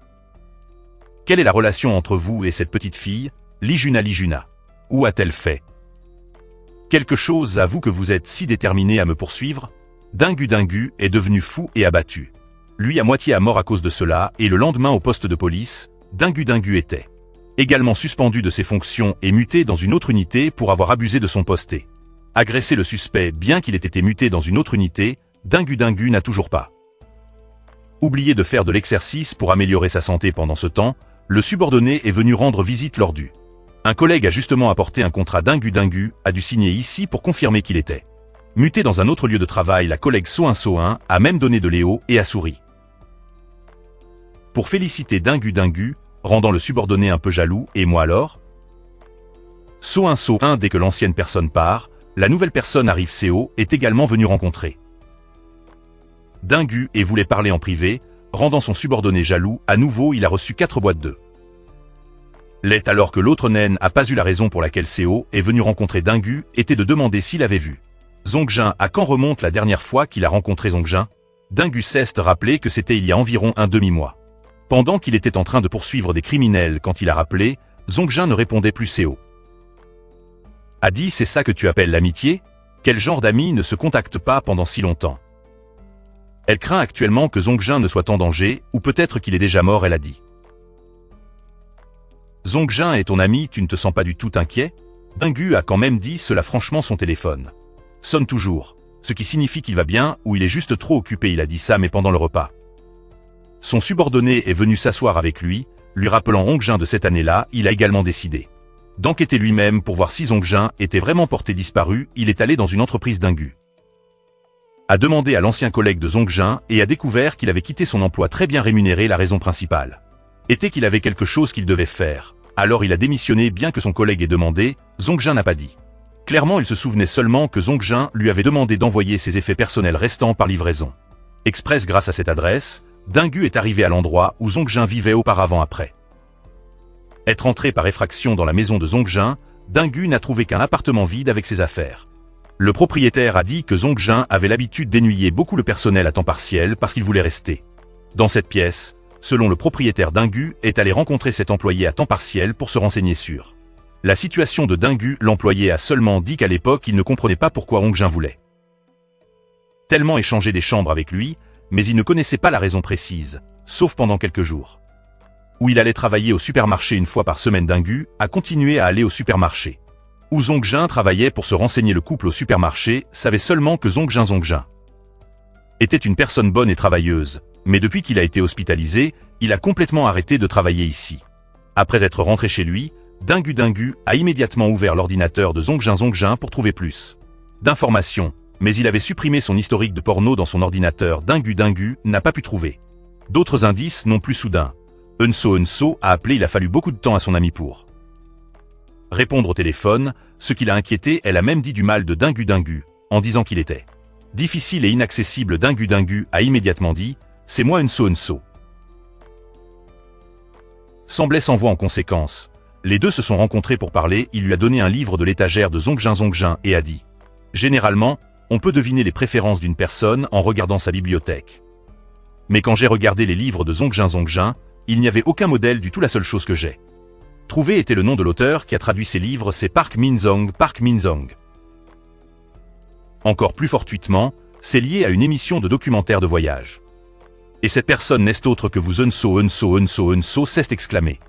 Quelle est la relation entre vous et cette petite fille, Lijuna? Où a-t-elle fait quelque chose à vous que vous êtes si déterminé à me poursuivre? Dingu est devenu fou et abattu. Lui à moitié à mort à cause de cela, et le lendemain au poste de police, Dingu était également suspendu de ses fonctions et muté dans une autre unité pour avoir abusé de son poste et agressé le suspect. Bien qu'il ait été muté dans une autre unité, Dingu n'a toujours pas oublié de faire de l'exercice pour améliorer sa santé. Pendant ce temps, le subordonné est venu rendre visite lors du un collègue a justement apporté un contrat. Dingu a dû signer ici pour confirmer qu'il était muté dans un autre lieu de travail. La collègue So1 a même donné de Léo et a souri pour féliciter Dingu, rendant le subordonné un peu jaloux. Et moi alors? So1 dès que l'ancienne personne part, la nouvelle personne arrive. CO est également venu rencontrer Dingu et voulait parler en privé, rendant son subordonné jaloux. À nouveau, il a reçu 4 boîtes de lait alors que l'autre naine a pas eu la raison pour laquelle CO est venu rencontrer Dingu était de demander s'il avait vu Zongjin. À quand remonte la dernière fois qu'il a rencontré Zongjin? Dingu s'est rappelé que c'était il y a environ un demi-mois. Pendant qu'il était en train de poursuivre des criminels. Quand il a rappelé, Zongjin ne répondait plus. CO a dit: c'est ça que tu appelles l'amitié? Quel genre d'amis ne se contacte pas pendant si longtemps? Elle craint actuellement que Zongjin ne soit en danger, ou peut-être qu'il est déjà mort. Elle a dit: Zongjin est ton ami, tu ne te sens pas du tout inquiet? Dingu a quand même dit cela. Franchement, son téléphone sonne toujours, ce qui signifie qu'il va bien ou il est juste trop occupé. Il a dit ça mais pendant le repas. Son subordonné est venu s'asseoir avec lui rappelant Zongjin de cette année-là. Il a également décidé d'enquêter lui-même pour voir si Zongjin était vraiment porté disparu. Il est allé dans une entreprise. Dingu a demandé à l'ancien collègue de Zongjin et a découvert qu'il avait quitté son emploi très bien rémunéré. La raison principale était qu'il avait quelque chose qu'il devait faire. Alors il a démissionné. Bien que son collègue ait demandé, Zongjin n'a pas dit. Clairement, il se souvenait seulement que Zongjin lui avait demandé d'envoyer ses effets personnels restants par livraison express. Grâce à cette adresse, Dingu est arrivé à l'endroit où Zongjin vivait auparavant. Après être entré par effraction dans la maison de Zongjin, Dingu n'a trouvé qu'un appartement vide avec ses affaires. Le propriétaire a dit que Zongjin avait l'habitude d'énuyer beaucoup le personnel à temps partiel parce qu'il voulait rester dans cette pièce. Selon le propriétaire, Dingu est allé rencontrer cet employé à temps partiel pour se renseigner sur la situation de Dingu. L'employé a seulement dit qu'à l'époque il ne comprenait pas pourquoi Zongjin voulait tellement échanger des chambres avec lui, mais il ne connaissait pas la raison précise, sauf pendant quelques jours où il allait travailler au supermarché une fois par semaine. Dingu a continué à aller au supermarché où Zongjin travaillait pour se renseigner. Le couple au supermarché savait seulement que Zongjin était une personne bonne et travailleuse, mais depuis qu'il a été hospitalisé, il a complètement arrêté de travailler ici. Après être rentré chez lui, Dingu a immédiatement ouvert l'ordinateur de Zongjin pour trouver plus d'informations, mais il avait supprimé son historique de porno dans son ordinateur. Dingu n'a pas pu trouver d'autres indices non plus. Soudain, Eunso a appelé. Il a fallu beaucoup de temps à son ami pour répondre au téléphone, ce qui l'a inquiété. Elle a même dit du mal de Dingu en disant qu'il était difficile et inaccessible. Dingu a immédiatement dit: c'est moi Eunso. Semblait sans voix en conséquence. Les deux se sont rencontrés pour parler, il lui a donné un livre de l'étagère de Zongjin et a dit « Généralement, on peut deviner les préférences d'une personne en regardant sa bibliothèque. Mais quand j'ai regardé les livres de Zongjin, il n'y avait aucun modèle du tout, la seule chose que j'ai trouvé était le nom de l'auteur qui a traduit ces livres, c'est Park Min-song. Encore plus fortuitement, c'est lié à une émission de documentaire de voyage. Et cette personne n'est autre que vous Eunso s'est exclamé.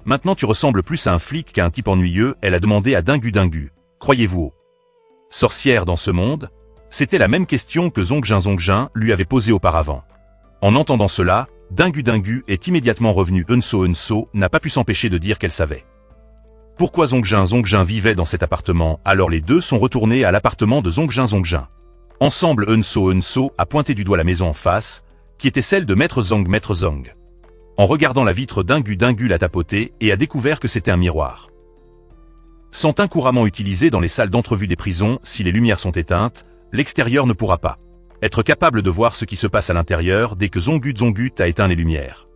Maintenant tu ressembles plus à un flic qu'à un type ennuyeux, elle a demandé à Dingu. Croyez-vous aux sorcières dans ce monde? C'était la même question que Zongjin lui avait posée auparavant. En entendant cela, Dingu est immédiatement revenu. Eunso n'a pas pu s'empêcher de dire qu'elle savait. Pourquoi Zongjin vivait dans cet appartement, alors les deux sont retournés à l'appartement de Zongjin. Ensemble Eunso a pointé du doigt la maison en face, qui était celle de Maître Zong. En regardant la vitre, Dingu l'a tapoté et a découvert que c'était un miroir. Sont couramment utilisés dans les salles d'entrevue des prisons, si les lumières sont éteintes, l'extérieur ne pourra pas être capable de voir ce qui se passe à l'intérieur dès que Zongut a éteint les lumières.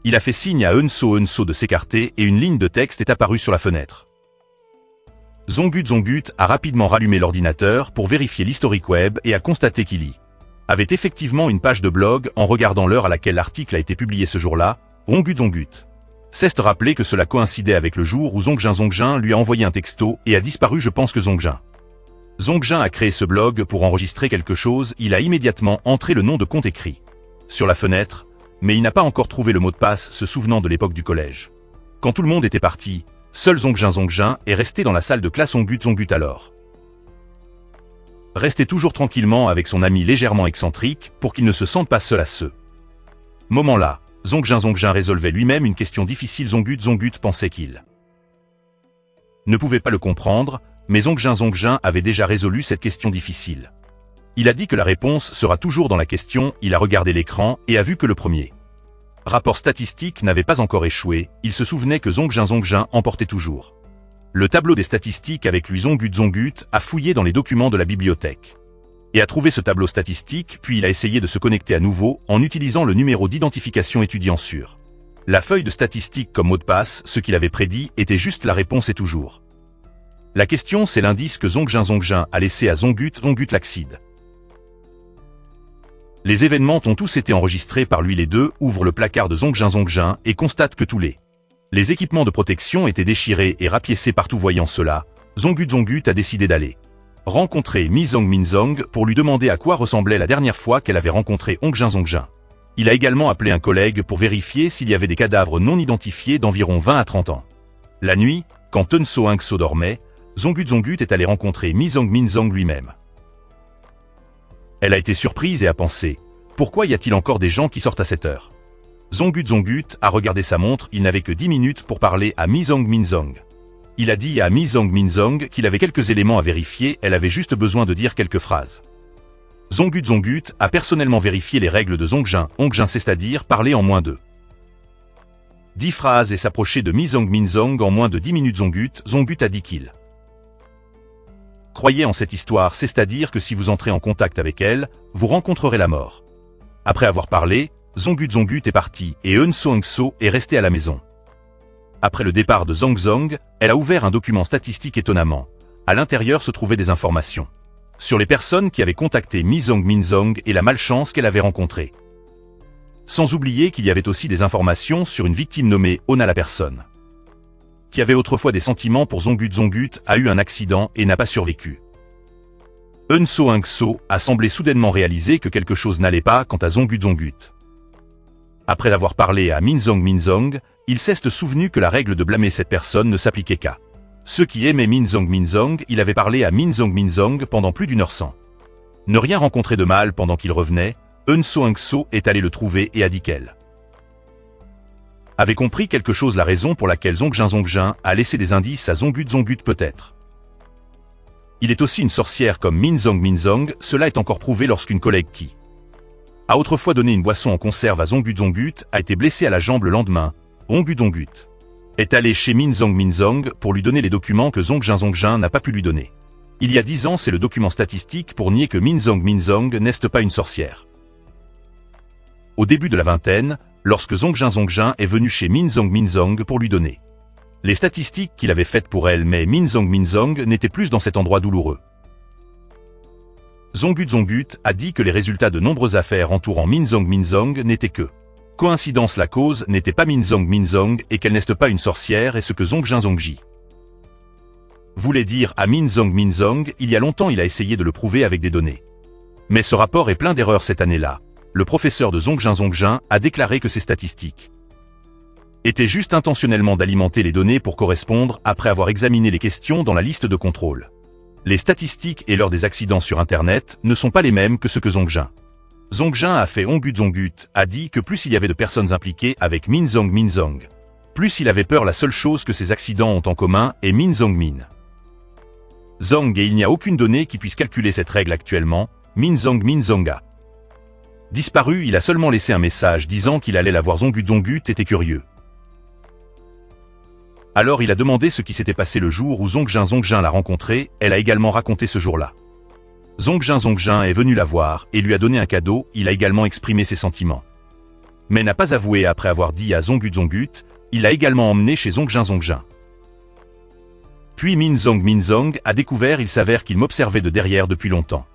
Il a fait signe à Eunso de s'écarter et une ligne de texte est apparue sur la fenêtre. Zongut a rapidement rallumé l'ordinateur pour vérifier l'historique web et a constaté qu'il y avait effectivement une page de blog en regardant l'heure à laquelle l'article a été publié ce jour-là. Zongut s'est rappelé que cela coïncidait avec le jour où Zongjin lui a envoyé un texto et a disparu. Je pense que Zongjin a créé ce blog pour enregistrer quelque chose, il a immédiatement entré le nom de compte écrit sur la fenêtre, mais il n'a pas encore trouvé le mot de passe, se souvenant de l'époque du collège. Quand tout le monde était parti, seul Zongjin est resté dans la salle de classe. Zongut alors restait toujours tranquillement avec son ami légèrement excentrique pour qu'il ne se sente pas seul à ce moment-là. Zongjin résolvait lui-même une question difficile. Zongut pensait qu'il ne pouvait pas le comprendre, mais Zongjin avait déjà résolu cette question difficile. Il a dit que la réponse sera toujours dans la question, il a regardé l'écran et a vu que le premier rapport statistique n'avait pas encore échoué, il se souvenait que Zongjin emportait toujours le tableau des statistiques avec lui. Zongut a fouillé dans les documents de la bibliothèque et a trouvé ce tableau statistique, puis il a essayé de se connecter à nouveau en utilisant le numéro d'identification étudiant sur la feuille de statistique comme mot de passe. Ce qu'il avait prédit était juste, la réponse est toujours la question, c'est l'indice que Zongjin a laissé à Zongut l'accide. Les événements ont tous été enregistrés par lui. Les deux ouvrent le placard de Zongjin et constatent que tous les équipements de protection étaient déchirés et rapiécés partout. Voyant cela, Zongut a décidé d'aller rencontrer Minzong pour lui demander à quoi ressemblait la dernière fois qu'elle avait rencontré Zongjin. Il a également appelé un collègue pour vérifier s'il y avait des cadavres non identifiés d'environ 20 à 30 ans. La nuit, quand Eunso dormait, Zongut est allé rencontrer Minzong lui-même. Elle a été surprise et a pensé « Pourquoi y a-t-il encore des gens qui sortent à cette heure ?» Zongut a regardé sa montre, il n'avait que 10 minutes pour parler à Minzong. Il a dit à Minzong qu'il avait quelques éléments à vérifier, elle avait juste besoin de dire quelques phrases. Zongut a personnellement vérifié les règles de Zongjin, c'est-à-dire parler en moins de 10 phrases et s'approcher de Minzong en moins de 10 minutes. Zongut a dit qu'il croyez en cette histoire, c'est-à-dire que si vous entrez en contact avec elle, vous rencontrerez la mort. Après avoir parlé, Zongut est parti et Eunso est resté à la maison. Après le départ de Zong, elle a ouvert un document statistique étonnamment. À l'intérieur se trouvaient des informations sur les personnes qui avaient contacté Minzong et la malchance qu'elle avait rencontrée. Sans oublier qu'il y avait aussi des informations sur une victime nommée Ona, la personne qui avait autrefois des sentiments pour Zongut a eu un accident et n'a pas survécu. Eunso a semblé soudainement réaliser que quelque chose n'allait pas quant à Zongut. Après avoir parlé à Minzong, il s'est souvenu que la règle de blâmer cette personne ne s'appliquait qu'à ceux qui aimaient Minzong. Il avait parlé à Minzong pendant plus d'1 heure sans ne rien rencontrer de mal. Pendant qu'il revenait, Eunso est allé le trouver et a dit qu'elle avait compris quelque chose, la raison pour laquelle Zongjin a laissé des indices à Zongut peut-être. Il est aussi une sorcière comme Minzong, cela est encore prouvé lorsqu'une collègue qui a autrefois donné une boisson en conserve à Zongut a été blessée à la jambe le lendemain. Zongut est allé chez Minzong pour lui donner les documents que Zongjin n'a pas pu lui donner. Il y a 10 ans, c'est le document statistique pour nier que Minzong n'est pas une sorcière. Au début de la vingtaine, lorsque Zongjin est venu chez Minzong pour lui donner les statistiques qu'il avait faites pour elle, mais Minzong n'était plus dans cet endroit douloureux. Zongut a dit que les résultats de nombreuses affaires entourant Minzong n'étaient que coïncidence. La cause n'était pas Minzong et qu'elle n'est pas une sorcière, et ce que Zongjin voulait dire à Minzong, il y a longtemps il a essayé de le prouver avec des données. Mais ce rapport est plein d'erreurs cette année-là. Le professeur de Zongjin a déclaré que ces statistiques étaient juste intentionnellement d'alimenter les données pour correspondre après avoir examiné les questions dans la liste de contrôle. Les statistiques et l'heure des accidents sur Internet ne sont pas les mêmes que ce que Zongjin a fait. Zongut a dit que plus il y avait de personnes impliquées avec Minzong, plus il avait peur. La seule chose que ces accidents ont en commun est Minzong, et il n'y a aucune donnée qui puisse calculer cette règle actuellement. Minzong a disparu, il a seulement laissé un message disant qu'il allait la voir. Zongut était curieux. Alors il a demandé ce qui s'était passé le jour où Zongjin l'a rencontrée. Elle a également raconté ce jour-là. Zongjin est venu la voir et lui a donné un cadeau. Il a également exprimé ses sentiments, mais n'a pas avoué. Après avoir dit à Zongut, il l'a également emmené chez Zongjin. Puis Minzong a découvert, il s'avère qu'il m'observait de derrière depuis longtemps.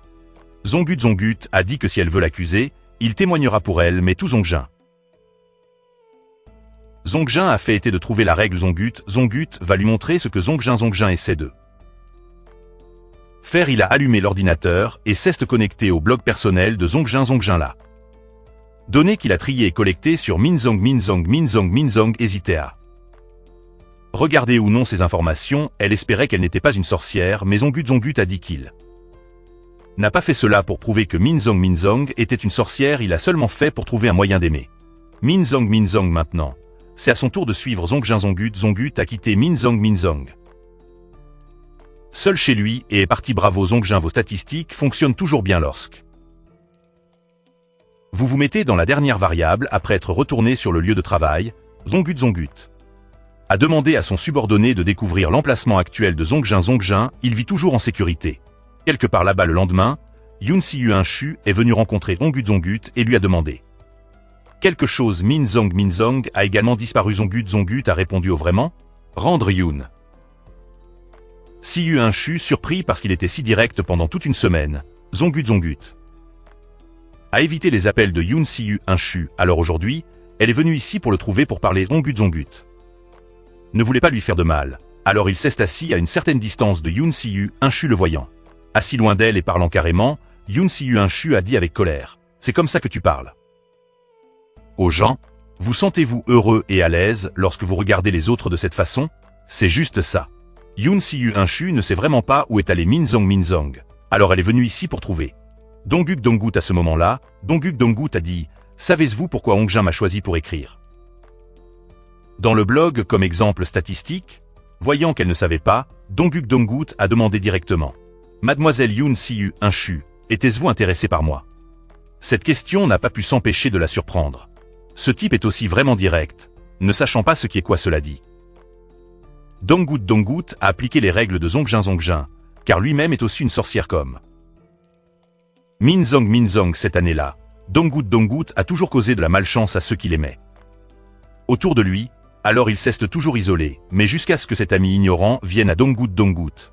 Zongut a dit que si elle veut l'accuser, il témoignera pour elle, mais tout Zongjin a fait était de trouver la règle. Zongut va lui montrer ce que Zongjin essaie de faire. Il a allumé l'ordinateur et s'est connecté au blog personnel de Zongjin là. Données qu'il a triées et collectées sur Minzong hésitait à regarder ou non ces informations. Elle espérait qu'elle n'était pas une sorcière, mais Zongut a dit qu'il n'a pas fait cela pour prouver que Minzong était une sorcière, il a seulement fait pour trouver un moyen d'aimer Minzong. Maintenant, c'est à son tour de suivre Zongjin. Zongut a quitté Minzong seul chez lui et est parti. Bravo Zongjin, vos statistiques fonctionnent toujours bien lorsque vous vous mettez dans la dernière variable après être retourné sur le lieu de travail. Zongut a demandé à son subordonné de découvrir l'emplacement actuel de Zongjin. Il vit toujours en sécurité quelque part là-bas. Le lendemain, Shu est venu rencontrer Zongut et lui a demandé quelque chose. Minzong a également disparu. Zongut a répondu au vraiment rendre Shu surpris parce qu'il était si direct pendant toute une semaine. Zongut a évité les appels de Shu. Alors aujourd'hui, elle est venue ici pour le trouver pour parler. Zongut ne voulait pas lui faire de mal. Alors il s'est assis à une certaine distance de Shu le voyant assis loin d'elle et parlant carrément. Shu a dit avec colère: c'est comme ça que tu parles aux gens? Vous sentez-vous heureux et à l'aise lorsque vous regardez les autres de cette façon? C'est juste ça. Shu ne sait vraiment pas où est allé Minzong. Alors elle est venue ici pour trouver Dongut. À ce moment-là, Dongut a dit: savez-vous pourquoi Zongjin m'a choisi pour écrire dans le blog comme exemple statistique? Voyant qu'elle ne savait pas, Dongut a demandé directement: Mademoiselle Shu, étiez-vous intéressée par moi? Cette question n'a pas pu s'empêcher de la surprendre. Ce type est aussi vraiment direct, ne sachant pas ce qui est quoi. Cela dit, Dongut a appliqué les règles de Zongjin, car lui-même est aussi une sorcière comme Minzong. Cette année-là, Dongut a toujours causé de la malchance à ceux qui l'aimaient autour de lui. Alors il s'est toujours isolé, mais jusqu'à ce que cet ami ignorant vienne à Dongut.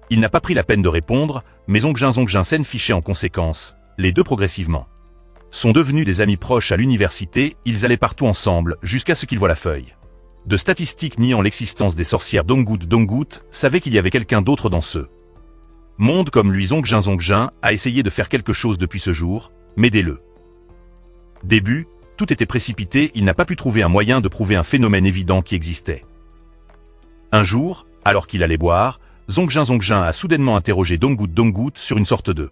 Il n'a pas pris la peine de répondre, mais Zongjin s'en fichait en conséquence. Les deux progressivement sont devenus des amis proches à l'université. Ils allaient partout ensemble jusqu'à ce qu'ils voient la feuille de statistiques niant l'existence des sorcières. Dongut savait qu'il y avait quelqu'un d'autre dans ce monde comme lui. Zongjin a essayé de faire quelque chose depuis ce jour, mais dès le début, tout était précipité. Il n'a pas pu trouver un moyen de prouver un phénomène évident qui existait. Un jour, alors qu'il allait boire, Zongjin a soudainement interrogé Dongut sur une sorte de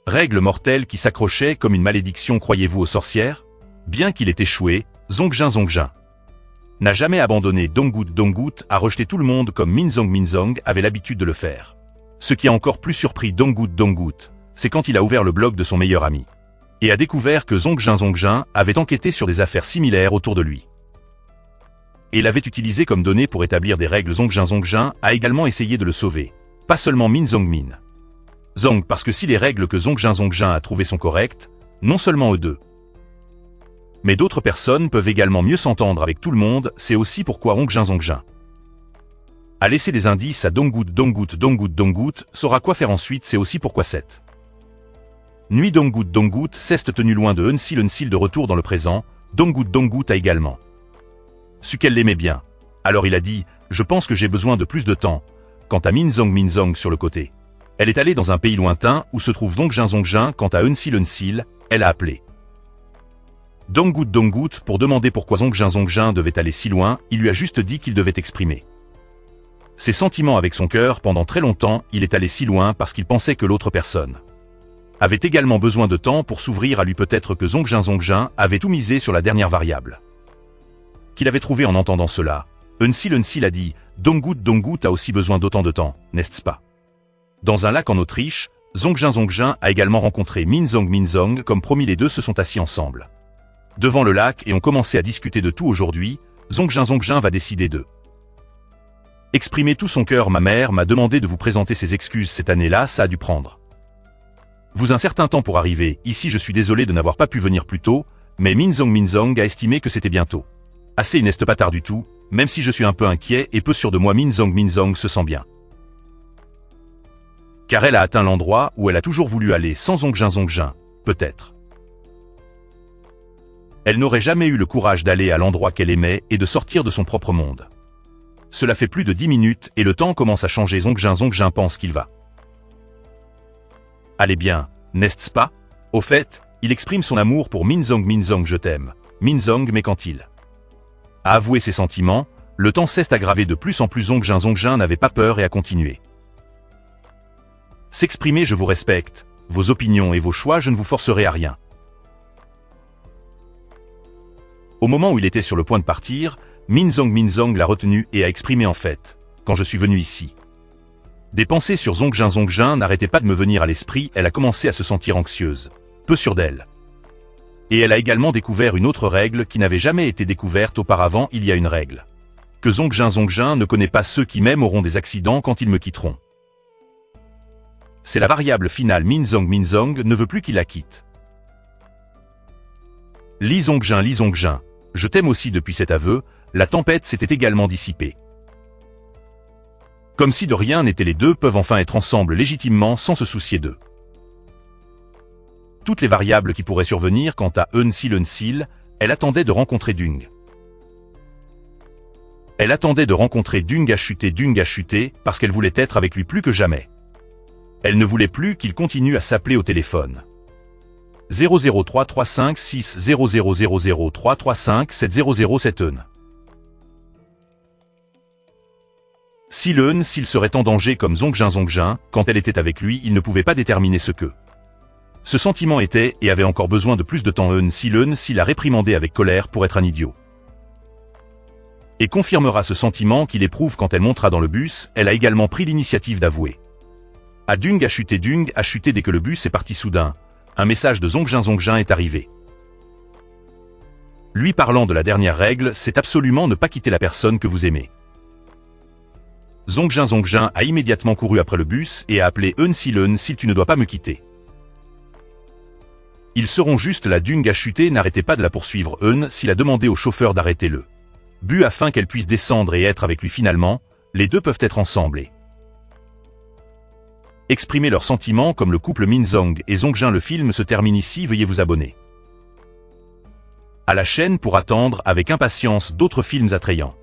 règle mortelle qui s'accrochait comme une malédiction. Croyez-vous aux sorcières? Bien qu'il ait échoué, Zongjin n'a jamais abandonné. Dongut a rejeté tout le monde comme Minzong avait l'habitude de le faire. Ce qui a encore plus surpris Dongut, c'est quand il a ouvert le blog de son meilleur ami et a découvert que Zongjin avait enquêté sur des affaires similaires autour de lui et l'avait utilisé comme données pour établir des règles. Zongjin a également essayé de le sauver, pas seulement Minzong, parce que si les règles que Zongjin a trouvées sont correctes, non seulement eux deux Mais d'autres personnes peuvent également mieux s'entendre avec tout le monde, c'est aussi pourquoi Ongjin a laissé des indices à Donggood saura quoi faire ensuite, c'est aussi pourquoi cette nuit Donggood s'est tenu loin de Eunsil de retour dans le présent. Donggood a également su qu'elle l'aimait bien. Alors il a dit, je pense que j'ai besoin de plus de temps. Quant à Minzong sur le côté, elle est allée dans un pays lointain où se trouve Zongjin. Quant à Eunsil, elle a appelé Donggood pour demander pourquoi Zongjin devait aller si loin. Il lui a juste dit qu'il devait exprimer ses sentiments avec son cœur. Pendant très longtemps, il est allé si loin parce qu'il pensait que l'autre personne avait également besoin de temps pour s'ouvrir à lui. Peut-être que Zongjin avait tout misé sur la dernière variable qu'il avait trouvée en entendant cela. Eunsil a dit, Donggood a aussi besoin d'autant de temps, n'est-ce pas? Dans un lac en Autriche, Zongjin a également rencontré Minzong. Comme promis, les deux se sont assis ensemble devant le lac et ont commencé à discuter de tout. Aujourd'hui, Zongjin va décider de exprimer tout son cœur. Ma mère m'a demandé de vous présenter ses excuses cette année-là, ça a dû prendre un certain temps pour arriver. Ici je suis désolé de n'avoir pas pu venir plus tôt, mais Minzong a estimé que c'était bientôt assez. Il n'est pas tard du tout, même si je suis un peu inquiet et peu sûr de moi. Minzong se sent bien, car elle a atteint l'endroit où elle a toujours voulu aller sans Zongjin. Peut-être elle n'aurait jamais eu le courage d'aller à l'endroit qu'elle aimait et de sortir de son propre monde. Cela fait plus de 10 minutes et le temps commence à changer. Zongjin pense qu'il va allez bien, n'est-ce pas? Au fait, il exprime son amour pour Minzong, je t'aime. Minzong, mais quand il a avoué ses sentiments, le temps s'est aggravé de plus en plus. Zongjin n'avait pas peur et a continué s'exprimer. Je vous respecte, vos opinions et vos choix, je ne vous forcerai à rien. Au moment où il était sur le point de partir, Minzong l'a retenu et a exprimé en fait, quand je suis venu ici. Des pensées sur Zongjin n'arrêtaient pas de me venir à l'esprit. Elle a commencé à se sentir anxieuse, peu sûre d'elle. Et elle a également découvert une autre règle qui n'avait jamais été découverte auparavant. Il y a une règle que Zongjin ne connaît pas. Ceux qui m'aiment auront des accidents quand ils me quitteront. C'est la variable finale. Minzong ne veut plus qu'il la quitte. Li Zongjin, je t'aime aussi. Depuis cet aveu, la tempête s'était également dissipée. Comme si de rien n'était, les deux peuvent enfin être ensemble légitimement sans se soucier d'eux. Toutes les variables qui pourraient survenir. Quant à Eunsil, elle attendait de rencontrer Dung. Elle attendait de rencontrer Dung a chuté parce qu'elle voulait être avec lui plus que jamais. Elle ne voulait plus qu'il continue à s'appeler au téléphone. 00335 0000335 707 Eun. S'il serait en danger comme Zongjin, quand elle était avec lui, il ne pouvait pas déterminer ce que ce sentiment était et avait encore besoin de plus de temps. Eunsil a réprimandé avec colère pour être un idiot. Et confirmera ce sentiment qu'il éprouve quand elle montera dans le bus. Elle a également pris l'initiative d'avouer à Dung a chuté dès que le bus est parti. Soudain, un message de Zongjin est arrivé. Lui parlant de la dernière règle, c'est absolument ne pas quitter la personne que vous aimez. Zongjin a immédiatement couru après le bus et a appelé Eunsil, tu ne dois pas me quitter. Ils seront juste là. Dung a chuté, n'arrêtez pas de la poursuivre. Eunsil a demandé au chauffeur d'arrêter le bus afin qu'elle puisse descendre et être avec lui. Finalement, les deux peuvent être ensemble et exprimer leurs sentiments comme le couple Minzong et Zongjin. Le film se termine ici. Veuillez vous abonner à la chaîne pour attendre avec impatience d'autres films attrayants.